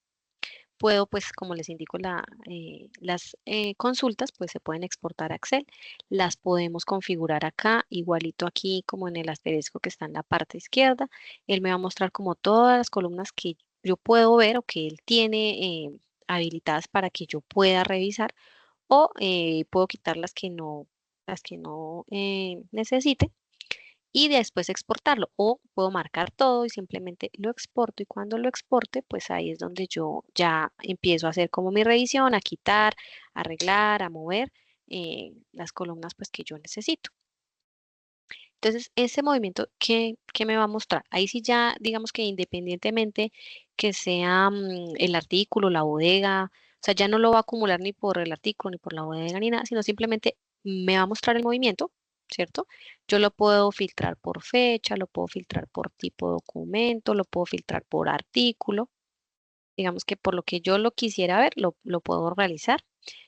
Puedo, pues, como les indico, las consultas, pues se pueden exportar a Excel. Las podemos configurar acá, igualito aquí como en el asterisco que está en la parte izquierda. Él me va a mostrar como todas las columnas que yo puedo ver o que él tiene habilitadas para que yo pueda revisar o puedo quitar las que no necesite y después exportarlo. O puedo marcar todo y simplemente lo exporto y cuando lo exporte, pues ahí es donde yo ya empiezo a hacer como mi revisión, a quitar, a arreglar, a mover las columnas pues que yo necesito. Entonces, ese movimiento, ¿qué me va a mostrar? Ahí sí ya, digamos que independientemente que sea el artículo, la bodega, o sea, ya no lo va a acumular ni por el artículo, ni por la bodega, ni nada, sino simplemente me va a mostrar el movimiento ¿cierto? Yo lo puedo filtrar por fecha, lo puedo filtrar por tipo de documento, lo puedo filtrar por artículo. Digamos que por lo que yo lo quisiera ver, lo puedo realizar.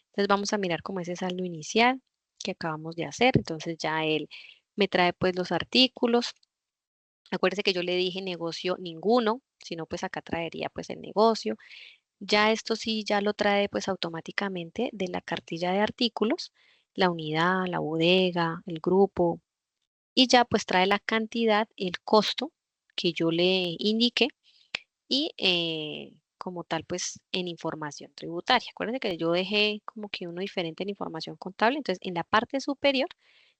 Entonces vamos a mirar cómo es ese saldo inicial que acabamos de hacer. Entonces ya él me trae pues los artículos. Acuérdese que yo le dije negocio ninguno, sino pues acá traería pues el negocio. Ya esto sí, ya lo trae pues automáticamente de la cartilla de artículos, la unidad, la bodega, el grupo, y ya pues trae la cantidad, el costo que yo le indiqué y como tal pues en información tributaria. Acuérdense que yo dejé como que uno diferente en información contable, entonces en la parte superior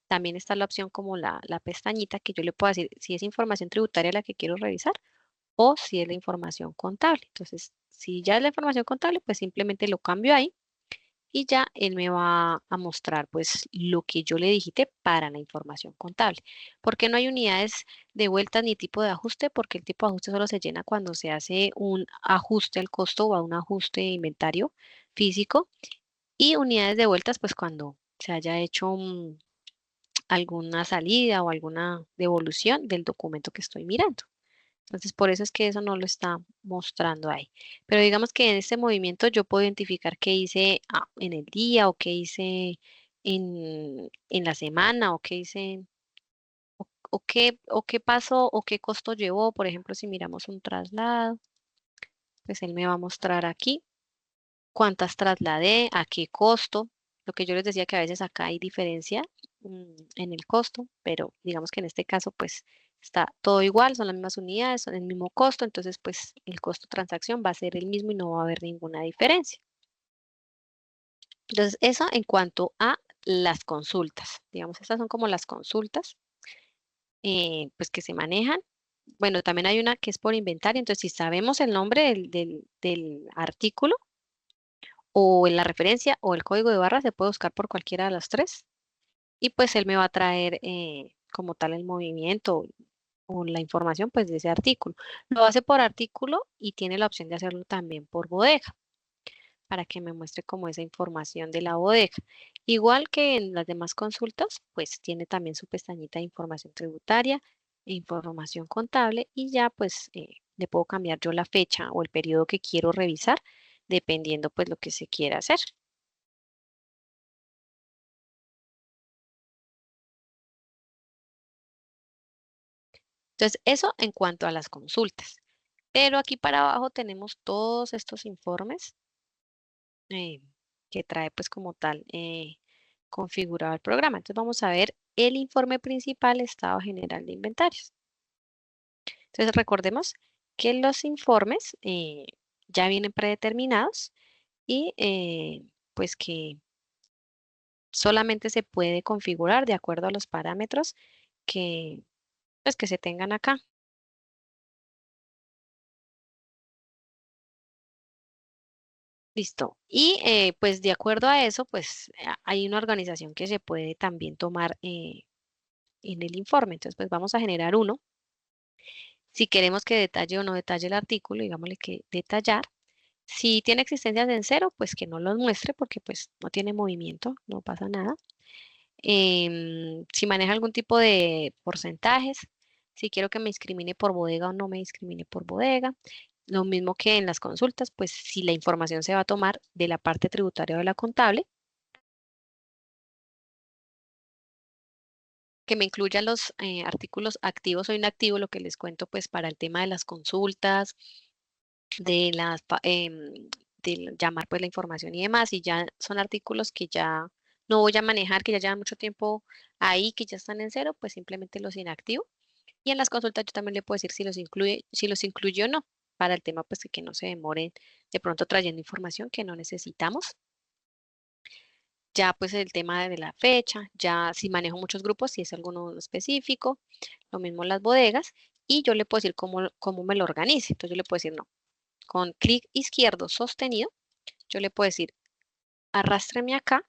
también está la opción como la pestañita que yo le puedo decir si es información tributaria la que quiero revisar o si es la información contable. Entonces, si ya es la información contable, pues simplemente lo cambio ahí y ya él me va a mostrar pues lo que yo le digité para la información contable. Porque no hay unidades de vuelta ni tipo de ajuste, porque el tipo de ajuste solo se llena cuando se hace un ajuste al costo o a un ajuste de inventario físico y unidades de vueltas pues cuando se haya hecho alguna salida o alguna devolución del documento que estoy mirando. Entonces, por eso es que eso no lo está mostrando ahí. Pero digamos que en este movimiento yo puedo identificar qué hice en el día o qué hice en la semana o qué hice o qué pasó o qué costo llevó. Por ejemplo, si miramos un traslado, pues él me va a mostrar aquí cuántas trasladé, a qué costo. Lo que yo les decía que a veces acá hay diferencia en el costo, pero digamos que en este caso pues está todo igual, son las mismas unidades, son el mismo costo, entonces pues el costo de transacción va a ser el mismo y no va a haber ninguna diferencia. Entonces eso en cuanto a las consultas. Digamos, estas son como las consultas pues que se manejan. Bueno, también hay una que es por inventario, entonces si sabemos el nombre del artículo, o en la referencia o el código de barra se puede buscar por cualquiera de las tres y pues él me va a traer como tal el movimiento o la información pues de ese artículo. Lo hace por artículo y tiene la opción de hacerlo también por bodega para que me muestre como esa información de la bodega. Igual que en las demás consultas, pues tiene también su pestañita de información tributaria e información contable y ya pues le puedo cambiar yo la fecha o el periodo que quiero revisar dependiendo pues lo que se quiera hacer. Entonces, eso en cuanto a las consultas. Pero aquí para abajo tenemos todos estos informes eh, que trae pues como tal configurado el programa. Entonces vamos a ver el informe principal, estado general de inventarios. Entonces recordemos que los informes ya vienen predeterminados y pues que solamente se puede configurar de acuerdo a los parámetros que, pues, que se tengan acá. Listo. Y pues de acuerdo a eso, pues hay una organización que se puede también tomar en el informe. Entonces, pues vamos a generar uno. Si queremos que detalle o no detalle el artículo, digámosle que detallar. Si tiene existencias en cero, pues que no los muestre porque pues no tiene movimiento, no pasa nada. Si maneja algún tipo de porcentajes, si quiero que me discrimine por bodega o no me discrimine por bodega. Lo mismo que en las consultas, pues si la información se va a tomar de la parte tributaria o de la contable, que me incluya los artículos activos o inactivos, lo que les cuento pues para el tema de las consultas, de las de llamar pues la información y demás, y ya son artículos que ya no voy a manejar, que ya llevan mucho tiempo ahí, que ya están en cero, pues simplemente los inactivo. Y en las consultas yo también le puedo decir si los incluye o no, para el tema pues de que no se demoren de pronto trayendo información que no necesitamos. Ya pues el tema de la fecha, ya si manejo muchos grupos, si es alguno específico, lo mismo las bodegas, y yo le puedo decir cómo me lo organice. Entonces yo le puedo decir no. Con clic izquierdo sostenido, yo le puedo decir arrástreme acá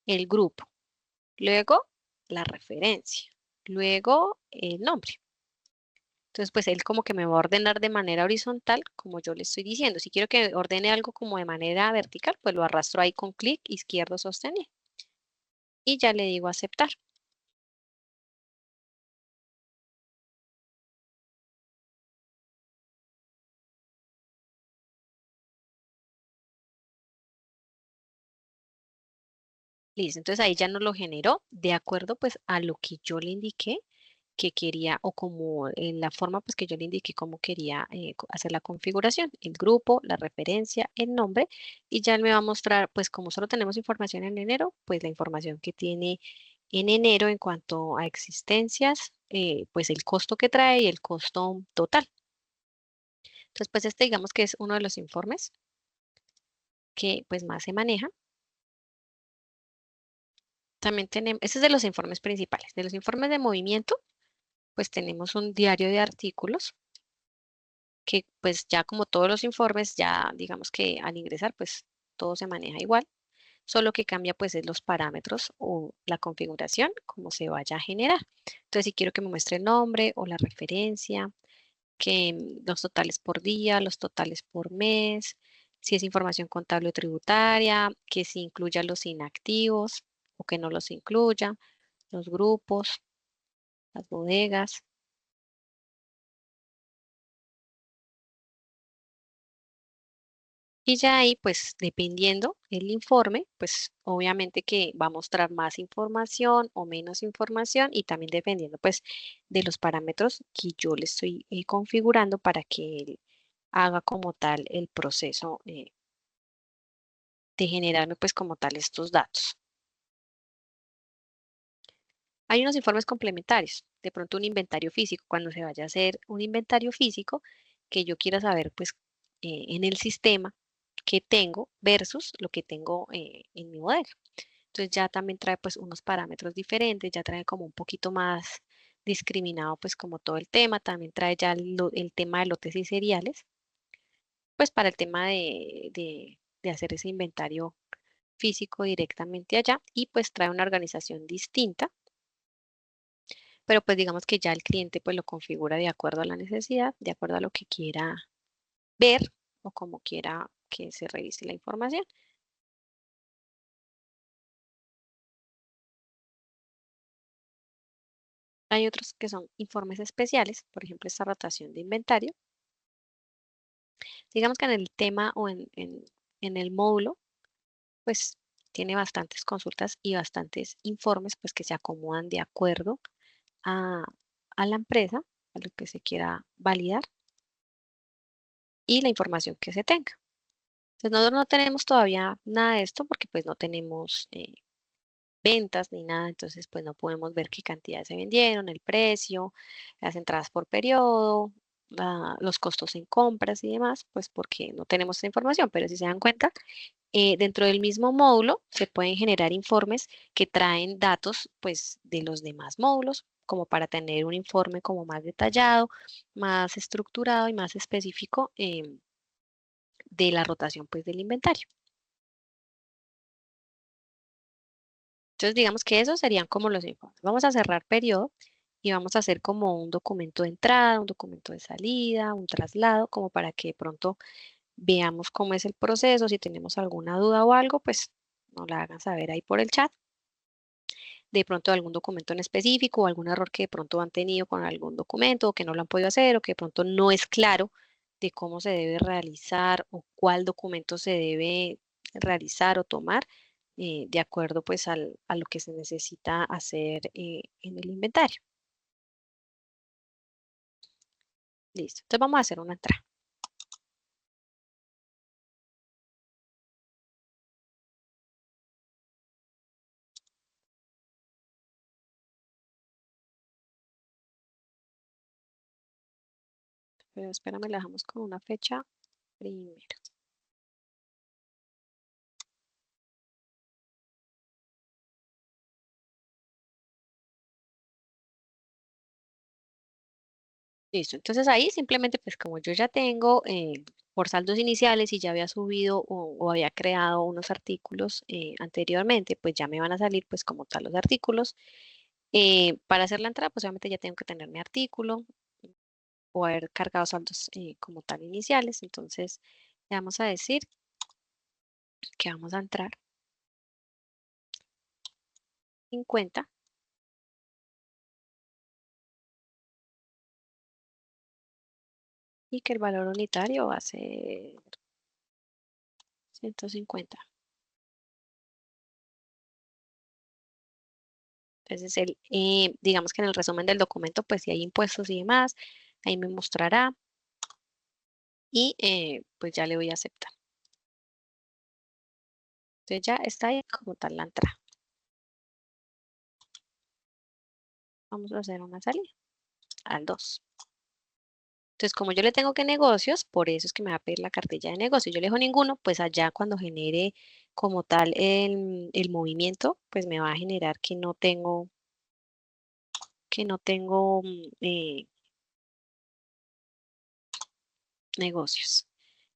el grupo, luego la referencia, luego el nombre. Entonces, pues él como que me va a ordenar de manera horizontal, como yo le estoy diciendo. Si quiero que ordene algo como de manera vertical, pues lo arrastro ahí con clic izquierdo sostenido. Y ya le digo aceptar. Listo, entonces ahí ya nos lo generó de acuerdo pues a lo que yo le indiqué que quería o como en la forma pues que yo le indiqué cómo quería hacer la configuración, el grupo, la referencia, el nombre y ya él me va a mostrar pues como solo tenemos información en enero, pues la información que tiene en enero en cuanto a existencias, pues el costo que trae y el costo total. Entonces pues este digamos que es uno de los informes que pues más se maneja. También tenemos, ese es de los informes principales, de los informes de movimiento, pues tenemos un diario de artículos que pues ya como todos los informes, ya digamos que al ingresar pues todo se maneja igual, solo que cambia pues es los parámetros o la configuración como se vaya a generar. Entonces si quiero que me muestre el nombre o la referencia, que los totales por día, los totales por mes, si es información contable o tributaria, que si incluya los inactivos o que no los incluya, los grupos, las bodegas. Y ya ahí, pues dependiendo el informe, pues obviamente que va a mostrar más información o menos información y también dependiendo pues de los parámetros que yo le estoy configurando para que él haga como tal el proceso de generarme pues como tal estos datos. Hay unos informes complementarios, de pronto un inventario físico, cuando se vaya a hacer un inventario físico que yo quiera saber pues en el sistema que tengo versus lo que tengo en mi modelo. Entonces ya también trae pues unos parámetros diferentes, ya trae como un poquito más discriminado pues como todo el tema, también trae ya el tema de lotes y seriales, pues para el tema de hacer ese inventario físico directamente allá y pues trae una organización distinta, pero pues digamos que ya el cliente pues lo configura de acuerdo a la necesidad, de acuerdo a lo que quiera ver o como quiera que se revise la información. Hay otros que son informes especiales, por ejemplo, esta rotación de inventario. Digamos que en el tema o en el módulo, pues tiene bastantes consultas y bastantes informes, pues que se acomodan de acuerdo a, a la empresa, a lo que se quiera validar y la información que se tenga. Entonces nosotros no tenemos todavía nada de esto porque pues no tenemos ventas ni nada, entonces pues no podemos ver qué cantidades se vendieron, el precio, las entradas por periodo, los costos en compras y demás, pues porque no tenemos esa información, pero si se dan cuenta, dentro del mismo módulo se pueden generar informes que traen datos pues de los demás módulos, como para tener un informe como más detallado, más estructurado y más específico de la rotación pues del inventario. Entonces, digamos que esos serían como los informes. Vamos a cerrar periodo y vamos a hacer como un documento de entrada, un documento de salida, un traslado, como para que de pronto veamos cómo es el proceso. Si tenemos alguna duda o algo, pues nos la hagan saber ahí por el chat. De pronto algún documento en específico o algún error que de pronto han tenido con algún documento o que no lo han podido hacer o que de pronto no es claro de cómo se debe realizar o cuál documento se debe realizar o tomar de acuerdo pues a lo que se necesita hacer en el inventario. Listo. Entonces vamos a hacer una entrada. Pero espérame, la dejamos con una fecha primero. Listo, entonces ahí simplemente pues como yo ya tengo por saldos iniciales y ya había subido o había creado unos artículos anteriormente, pues ya me van a salir pues como tal los artículos. Para hacer la entrada pues obviamente ya tengo que tener mi artículo o haber cargado saldos como tal iniciales. Entonces le vamos a decir que vamos a entrar 50 y que el valor unitario va a ser 150. Entonces, digamos que en el resumen del documento, pues si hay impuestos y demás, ahí me mostrará y pues ya le voy a aceptar. Entonces ya está ahí como tal la entrada. Vamos a hacer una salida al 2. Entonces, como yo le tengo que negocios, por eso es que me va a pedir la cartilla de negocios. Yo le dejo ninguno, pues allá cuando genere como tal el movimiento, pues me va a generar que no tengo negocios.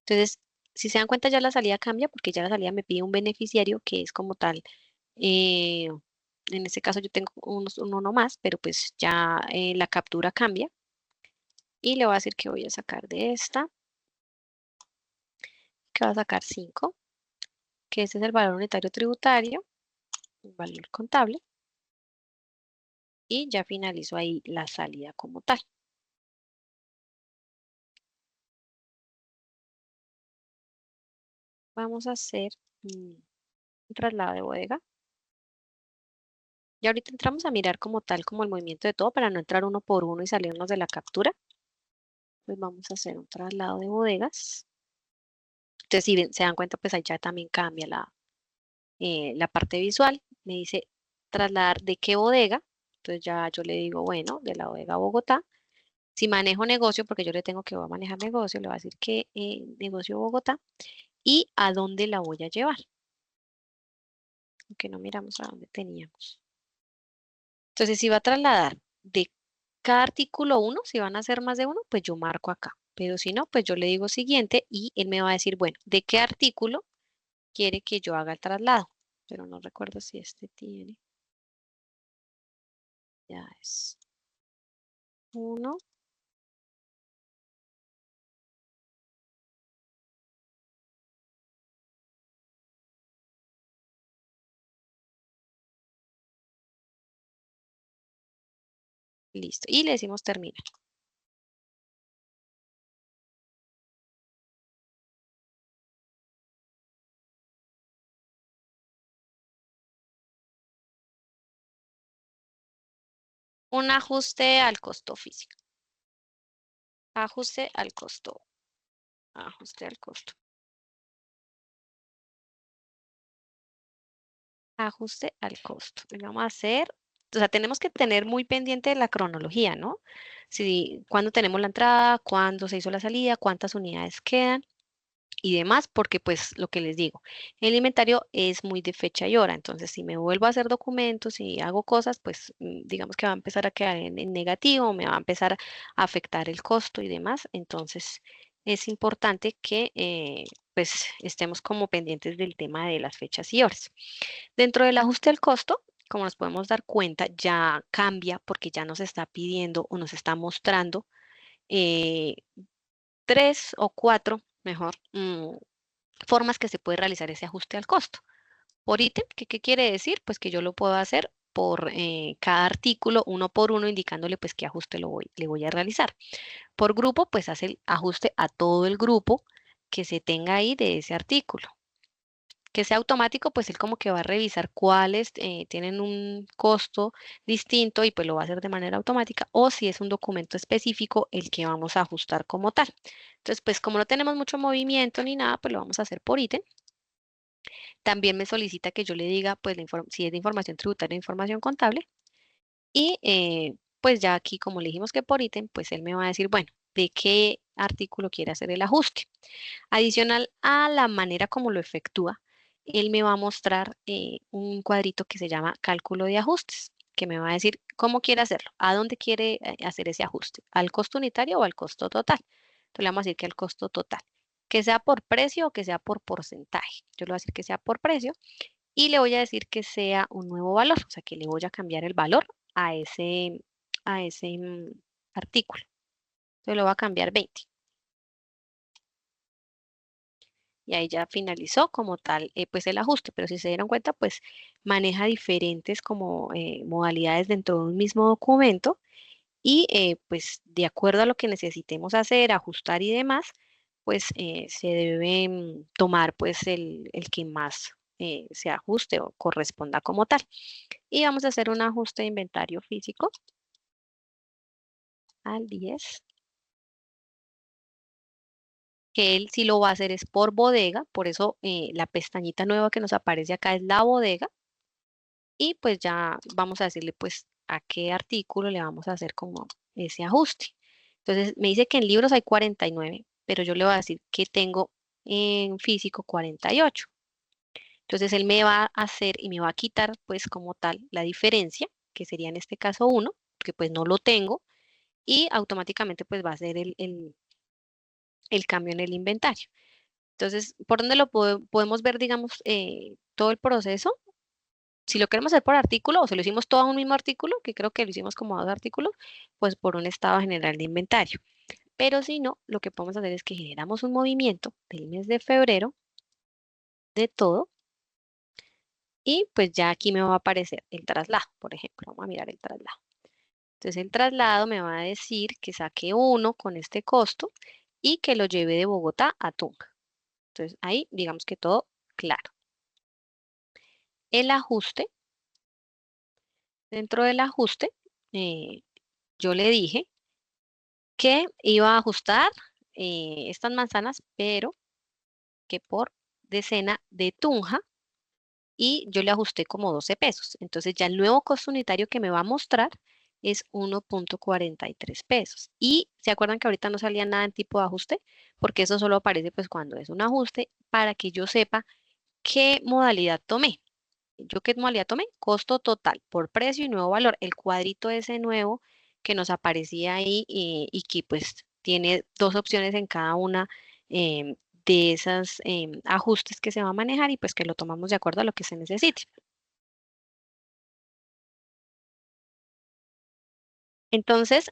Entonces, si se dan cuenta, ya la salida cambia porque ya la salida me pide un beneficiario que es como tal. eh, en este caso yo tengo uno más, pero pues ya la captura cambia y le voy a decir que voy a sacar de esta, que va a sacar 5, que ese es el valor unitario tributario, el valor contable, y ya finalizo ahí la salida como tal. Vamos a hacer un traslado de bodega. Y ahorita entramos a mirar como tal, como el movimiento de todo, para no entrar uno por uno y salirnos de la captura. Pues vamos a hacer un traslado de bodegas. Entonces, si se dan cuenta, pues ahí ya también cambia la parte visual. Me dice trasladar de qué bodega. Entonces ya yo le digo, bueno, de la bodega Bogotá. Si manejo negocio, porque yo le tengo que voy a manejar negocio, le voy a decir que negocio Bogotá y a dónde la voy a llevar. Aunque no miramos a dónde teníamos. Entonces, si va a trasladar de cada artículo uno, si van a ser más de uno, pues yo marco acá. Pero si no, pues yo le digo siguiente y él me va a decir, bueno, ¿de qué artículo quiere que yo haga el traslado? Pero no recuerdo si este tiene. Ya es uno. Listo. Y le decimos termina. Un ajuste al costo físico. Ajuste al costo. Ajuste al costo. Ajuste al costo. Y vamos a hacer, o sea, tenemos que tener muy pendiente de la cronología, ¿no? Si, cuándo tenemos la entrada, cuándo se hizo la salida, cuántas unidades quedan y demás, porque pues lo que les digo, el inventario es muy de fecha y hora, entonces si me vuelvo a hacer documentos y hago cosas, pues digamos que va a empezar a quedar en negativo, me va a empezar a afectar el costo y demás, entonces es importante que pues estemos como pendientes del tema de las fechas y horas. Dentro del ajuste al costo, como nos podemos dar cuenta, ya cambia porque ya nos está pidiendo o nos está mostrando eh, 3 o 4, mejor, formas que se puede realizar ese ajuste al costo. Por ítem, ¿qué quiere decir? Pues que yo lo puedo hacer por cada artículo, uno por uno, indicándole pues qué ajuste le voy a realizar. Por grupo, pues hace el ajuste a todo el grupo que se tenga ahí de ese artículo. Que sea automático, pues él como que va a revisar cuáles tienen un costo distinto y pues lo va a hacer de manera automática, o si es un documento específico el que vamos a ajustar como tal. Entonces, pues como no tenemos mucho movimiento ni nada, pues lo vamos a hacer por ítem. También me solicita que yo le diga, pues, si es de información tributaria o información contable. Y pues ya aquí, como le dijimos que por ítem, pues él me va a decir, bueno, de qué artículo quiere hacer el ajuste. Adicional a la manera como lo efectúa, él me va a mostrar un cuadrito que se llama cálculo de ajustes, que me va a decir cómo quiere hacerlo, a dónde quiere hacer ese ajuste, al costo unitario o al costo total. Entonces le vamos a decir que al costo total, que sea por precio o que sea por porcentaje. Yo le voy a decir que sea por precio y le voy a decir que sea un nuevo valor, o sea que le voy a cambiar el valor a ese artículo. Entonces lo voy a cambiar 20. Y ahí ya finalizó como tal pues el ajuste, pero si se dieron cuenta pues maneja diferentes como modalidades dentro de un mismo documento y pues de acuerdo a lo que necesitemos hacer, ajustar y demás, pues se debe tomar pues el que más se ajuste o corresponda como tal. Y vamos a hacer un ajuste de inventario físico al 10, que él sí lo va a hacer es por bodega, por eso la pestañita nueva que nos aparece acá es la bodega, y pues ya vamos a decirle pues a qué artículo le vamos a hacer como ese ajuste. Entonces me dice que en libros hay 49, pero yo le voy a decir que tengo en físico 48. Entonces él me va a hacer y me va a quitar pues como tal la diferencia, que sería en este caso 1, porque pues no lo tengo, y automáticamente pues va a hacer el cambio en el inventario. Entonces, ¿por dónde podemos ver, digamos, todo el proceso? Si lo queremos hacer por artículo o si lo hicimos todo en un mismo artículo, que creo que lo hicimos como dos artículos, pues por un estado general de inventario. Pero si no, lo que podemos hacer es que generamos un movimiento del mes de febrero de todo y pues ya aquí me va a aparecer el traslado, por ejemplo. Vamos a mirar el traslado. Entonces el traslado me va a decir que saque uno con este costo y que lo lleve de Bogotá a Tunja. Entonces ahí digamos que todo claro. El ajuste, dentro del ajuste, eh, yo le dije que iba a ajustar estas manzanas, pero que por decena de Tunja y yo le ajusté como 12 pesos. Entonces ya el nuevo costo unitario que me va a mostrar es 1.43 pesos. Y se acuerdan que ahorita no salía nada en tipo de ajuste, porque eso solo aparece pues cuando es un ajuste para que yo sepa qué modalidad tomé. ¿Yo qué modalidad tomé? Costo total por precio y nuevo valor. El cuadrito ese nuevo que nos aparecía ahí y que pues tiene dos opciones en cada una de esas ajustes que se va a manejar y pues que lo tomamos de acuerdo a lo que se necesite. Entonces,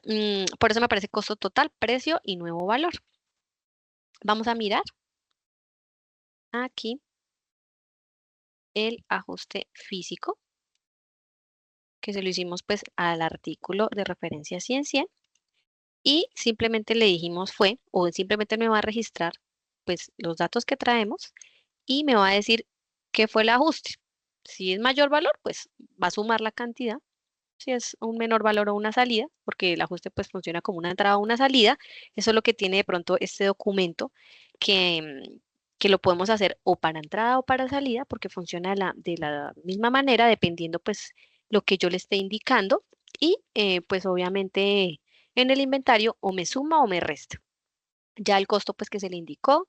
por eso me aparece costo total, precio y nuevo valor. Vamos a mirar aquí el ajuste físico, que se lo hicimos pues al artículo de referencia 100 y simplemente le dijimos fue, o simplemente me va a registrar pues los datos que traemos y me va a decir qué fue el ajuste. Si es mayor valor, pues va a sumar la cantidad. Si es un menor valor o una salida, porque el ajuste pues funciona como una entrada o una salida, eso es lo que tiene de pronto este documento que, que lo podemos hacer o para entrada o para salida, porque funciona de la misma manera dependiendo pues lo que yo le esté indicando y pues obviamente en el inventario o me suma o me resta. Ya el costo pues que se le indicó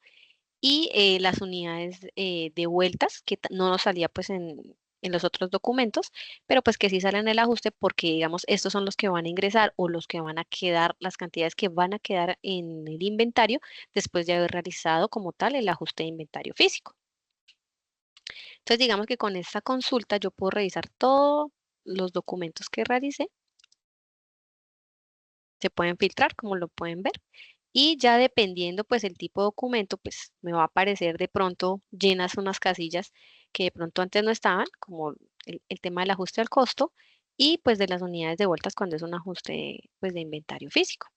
y las unidades de vueltas, que no nos salía pues en los otros documentos, pero pues que sí salen en el ajuste porque digamos estos son los que van a ingresar o los que van a quedar, las cantidades que van a quedar en el inventario después de haber realizado como tal el ajuste de inventario físico. Entonces digamos que con esta consulta yo puedo revisar todos los documentos que realicé, se pueden filtrar como lo pueden ver. Y ya dependiendo pues el tipo de documento, pues me va a aparecer de pronto llenas unas casillas que de pronto antes no estaban, como el tema del ajuste al costo y pues de las unidades de vueltas cuando es un ajuste pues de inventario físico.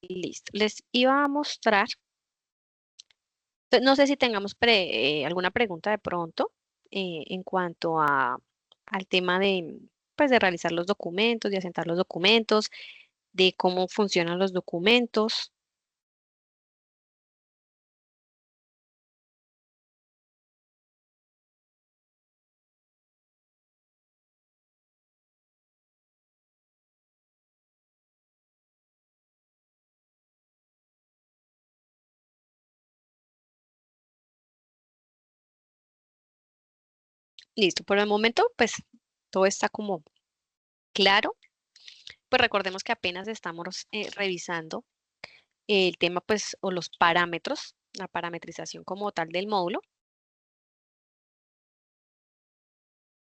Listo. Les iba a mostrar, no sé si tengamos alguna pregunta de pronto en cuanto al tema de pues de realizar los documentos, de asentar los documentos, de cómo funcionan los documentos. Listo, por el momento, pues todo está como claro. Pues recordemos que apenas estamos revisando el tema, pues, o los parámetros, la parametrización como tal del módulo,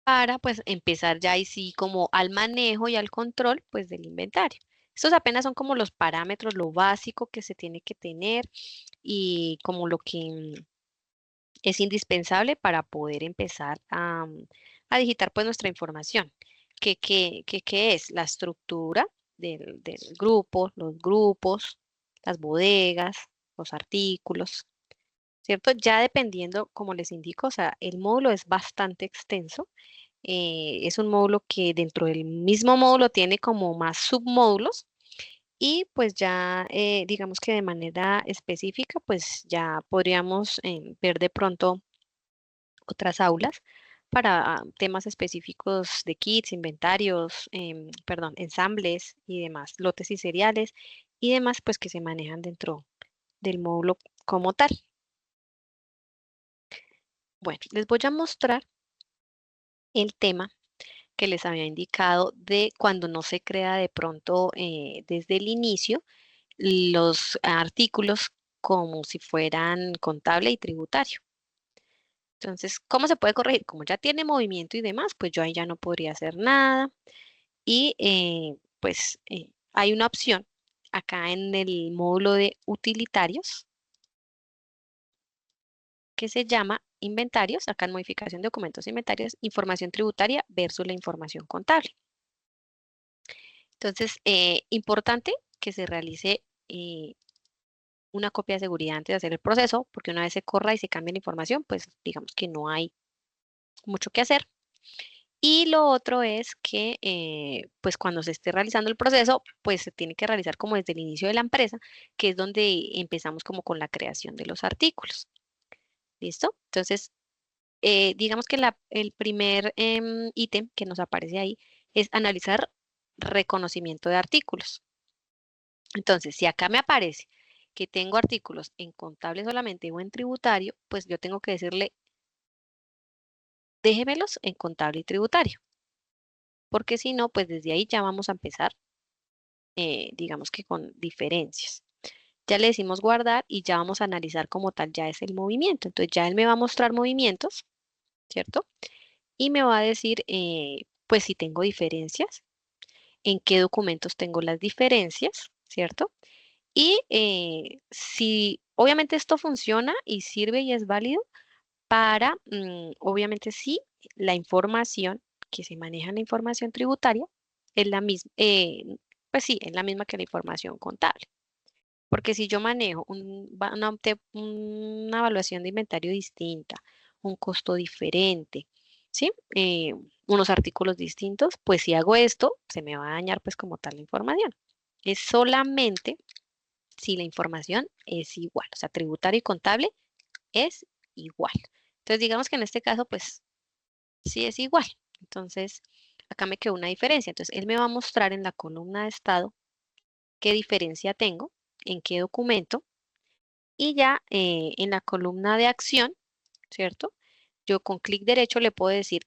para pues empezar ya ahí sí como al manejo y al control, pues, del inventario. Estos apenas son como los parámetros, lo básico que se tiene que tener y como lo que es indispensable para poder empezar a digitar pues nuestra información. ¿Qué es? La estructura del grupo, los grupos, las bodegas, los artículos, ¿cierto? Ya dependiendo, como les indico, o sea, el módulo es bastante extenso. Es un módulo que dentro del mismo módulo tiene como más submódulos y pues ya digamos que de manera específica pues ya podríamos ver de pronto otras aulas para temas específicos de kits, inventarios, perdón, ensambles y demás, lotes y seriales y demás pues que se manejan dentro del módulo como tal. Bueno, les voy a mostrar el tema que les había indicado de cuando no se crea de pronto desde el inicio los artículos como si fueran contable y tributario. Entonces, ¿cómo se puede corregir? Como ya tiene movimiento y demás, pues yo ahí ya no podría hacer nada. Y pues hay una opción acá en el módulo de utilitarios que se llama inventarios, acá en modificación de documentos e inventarios, información tributaria versus la información contable. Entonces, importante que se realice una copia de seguridad antes de hacer el proceso, porque una vez se corra y se cambie la información, pues digamos que no hay mucho que hacer. Y lo otro es que, pues cuando se esté realizando el proceso, pues se tiene que realizar como desde el inicio de la empresa, que es donde empezamos como con la creación de los artículos. ¿Listo? Entonces, digamos que el primer ítem que nos aparece ahí es analizar reconocimiento de artículos. Entonces, si acá me aparece que tengo artículos en contable solamente o en tributario, pues yo tengo que decirle, déjemelos en contable y tributario, porque si no, pues desde ahí ya vamos a empezar, digamos que con diferencias. Ya le decimos guardar y ya vamos a analizar como tal ya es el movimiento. Entonces ya él me va a mostrar movimientos, ¿cierto? Y me va a decir, pues si tengo diferencias, en qué documentos tengo las diferencias, ¿cierto? Y si obviamente esto funciona y sirve y es válido para, obviamente sí, la información que se maneja en la información tributaria es la misma, pues sí, es la misma que la información contable. Porque si yo manejo una evaluación de inventario distinta, un costo diferente, ¿sí? Unos artículos distintos, pues si hago esto, se me va a dañar pues como tal la información. Es solamente si la información es igual, o sea, tributario y contable es igual. Entonces, digamos que en este caso, pues sí es igual. Entonces, acá me quedó una diferencia. Entonces, él me va a mostrar en la columna de estado qué diferencia tengo, en qué documento, y ya en la columna de acción, ¿cierto? Yo con clic derecho le puedo decir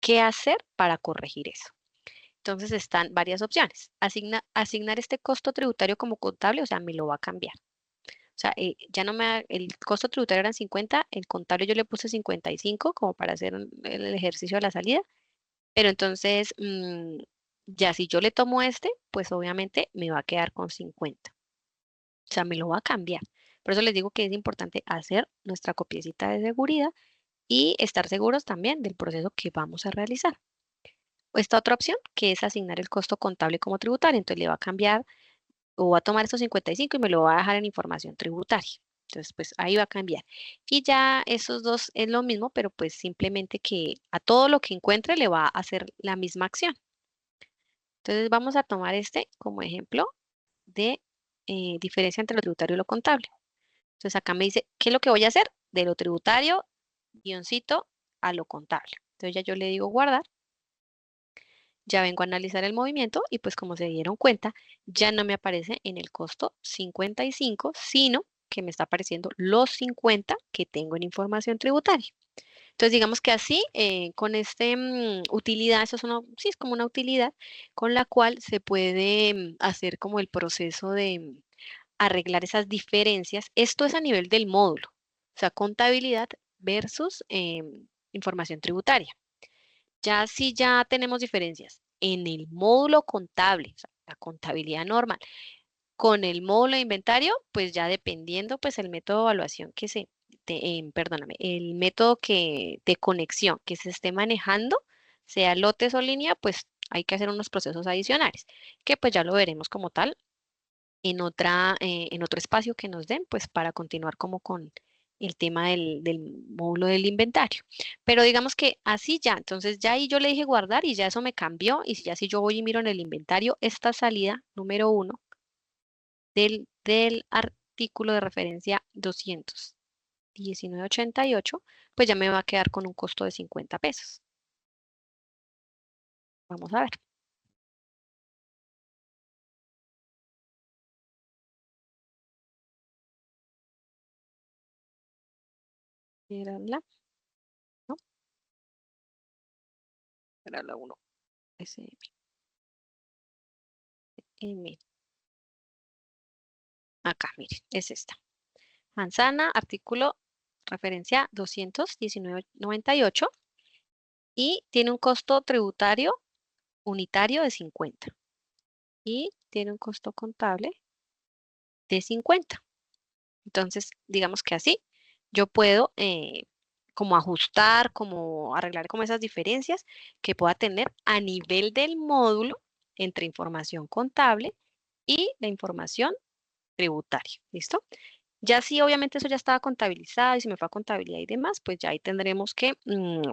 qué hacer para corregir eso. Entonces están varias opciones. Asignar este costo tributario como contable, o sea, me lo va a cambiar. O sea, ya no el costo tributario eran 50, el contable yo le puse 55 como para hacer el ejercicio de la salida, pero entonces ya si yo le tomo este, pues obviamente me va a quedar con 50. O sea, me lo va a cambiar. Por eso les digo que es importante hacer nuestra copiecita de seguridad y estar seguros también del proceso que vamos a realizar. Esta otra opción, que es asignar el costo contable como tributario, entonces le va a cambiar o va a tomar estos 55 y me lo va a dejar en información tributaria. Entonces, pues ahí va a cambiar. Y ya esos dos es lo mismo, pero pues simplemente que a todo lo que encuentre le va a hacer la misma acción. Entonces, vamos a tomar este como ejemplo de diferencia entre lo tributario y lo contable. Entonces, acá me dice, ¿qué es lo que voy a hacer? De lo tributario, guioncito, a lo contable. Entonces, ya yo le digo guardar. Ya vengo a analizar el movimiento y pues como se dieron cuenta, ya no me aparece en el costo 55, sino que me está apareciendo los 50 que tengo en información tributaria. Entonces, digamos que así, con este utilidad, eso es sí, es como una utilidad con la cual se puede hacer como el proceso de arreglar esas diferencias. Esto es a nivel del módulo, o sea, contabilidad versus información tributaria. Ya si ya tenemos diferencias en el módulo contable, o sea, la contabilidad normal, con el módulo de inventario, pues ya dependiendo pues el método de evaluación perdóname, el método de conexión que se esté manejando, sea lotes o línea, pues hay que hacer unos procesos adicionales, que pues ya lo veremos como tal en otro espacio que nos den, pues para continuar como con el tema del módulo del inventario. Pero digamos que así ya, entonces ya ahí yo le dije guardar y ya eso me cambió. Y ya si yo voy y miro en el inventario, esta salida número 1 del artículo de referencia 219.88, pues ya me va a quedar con un costo de 50 pesos. Vamos a ver. Era la, ¿no? Era la 1. SM, M. Acá, miren, es esta. Manzana, artículo referencia 219.98 y tiene un costo tributario unitario de 50 y tiene un costo contable de 50. Entonces, digamos que así yo puedo como ajustar, como arreglar como esas diferencias que pueda tener a nivel del módulo entre información contable y la información tributaria. ¿Listo? Ya sí, obviamente eso ya estaba contabilizado y si me fue a contabilidad y demás, pues ya ahí tendremos que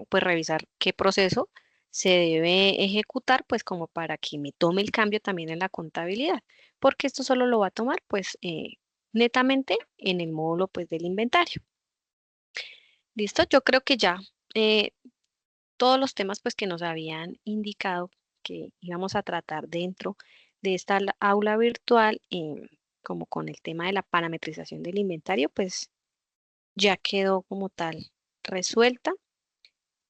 pues revisar qué proceso se debe ejecutar, pues como para que me tome el cambio también en la contabilidad, porque esto solo lo va a tomar pues netamente en el módulo pues del inventario. ¿Listo? Yo creo que ya eh, todos los temas pues que nos habían indicado que íbamos a tratar dentro de esta aula virtual, como con el tema de la parametrización del inventario, pues ya quedó como tal resuelta.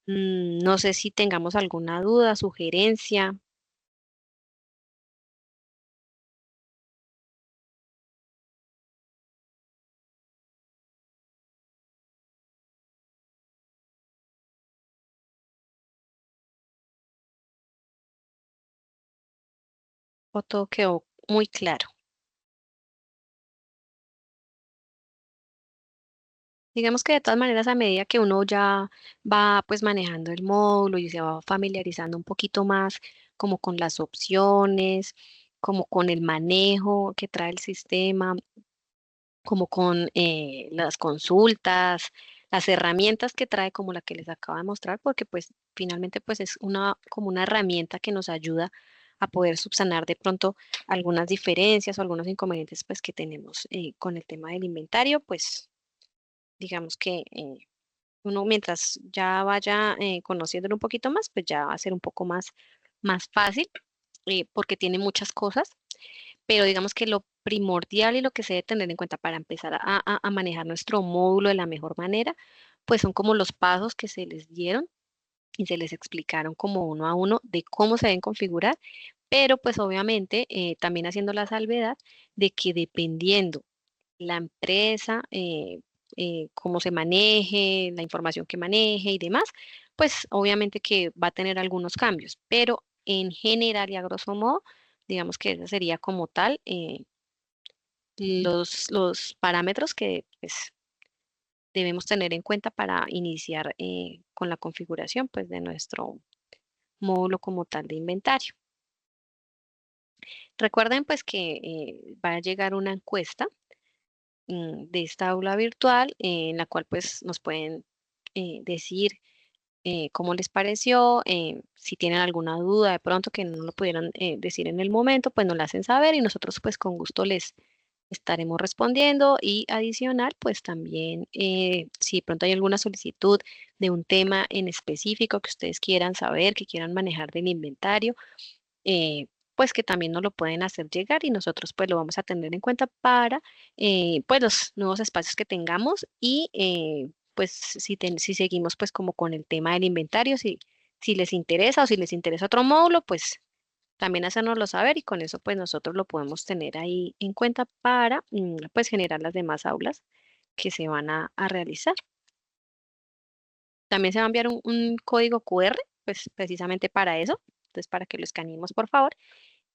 No sé si tengamos alguna duda, sugerencia. O todo quedó muy claro. Digamos que de todas maneras, a medida que uno ya va pues manejando el módulo y se va familiarizando un poquito más como con las opciones, como con el manejo que trae el sistema, como con las consultas, las herramientas que trae como la que les acabo de mostrar, porque pues finalmente pues es una como una herramienta que nos ayuda a poder subsanar de pronto algunas diferencias o algunos inconvenientes pues que tenemos con el tema del inventario, pues digamos que uno mientras ya vaya conociéndolo un poquito más, pues ya va a ser un poco más fácil porque tiene muchas cosas, pero digamos que lo primordial y lo que se debe tener en cuenta para empezar a manejar nuestro módulo de la mejor manera, pues son como los pasos que se les dieron y se les explicaron como uno a uno de cómo se deben configurar, pero pues obviamente también haciendo la salvedad de que dependiendo la empresa, cómo se maneje, la información que maneje y demás, pues obviamente que va a tener algunos cambios, pero en general y a grosso modo, digamos que ese sería como tal los parámetros que pues, debemos tener en cuenta para iniciar con la configuración pues, de nuestro módulo como tal de inventario. Recuerden pues que va a llegar una encuesta de esta aula virtual en la cual pues nos pueden decir cómo les pareció, si tienen alguna duda de pronto que no lo pudieran decir en el momento, pues nos la hacen saber y nosotros pues con gusto les estaremos respondiendo y adicional pues también si de pronto hay alguna solicitud de un tema en específico que ustedes quieran saber, que quieran manejar del inventario, eh, pues que también nos lo pueden hacer llegar y nosotros pues lo vamos a tener en cuenta para pues los nuevos espacios que tengamos y pues si seguimos pues como con el tema del inventario, si les interesa o si les interesa otro módulo, pues también hacérnoslo saber y con eso pues nosotros lo podemos tener ahí en cuenta para pues generar las demás aulas que se van a realizar. También se va a enviar un código QR pues precisamente para eso, entonces para que lo escaneemos por favor.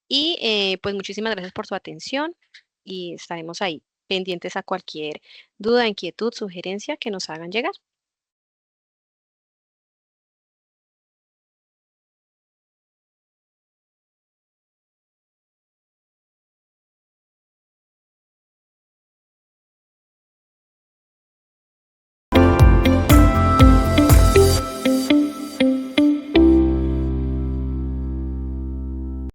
Y pues muchísimas gracias por su atención y estaremos ahí pendientes a cualquier duda, inquietud, sugerencia que nos hagan llegar.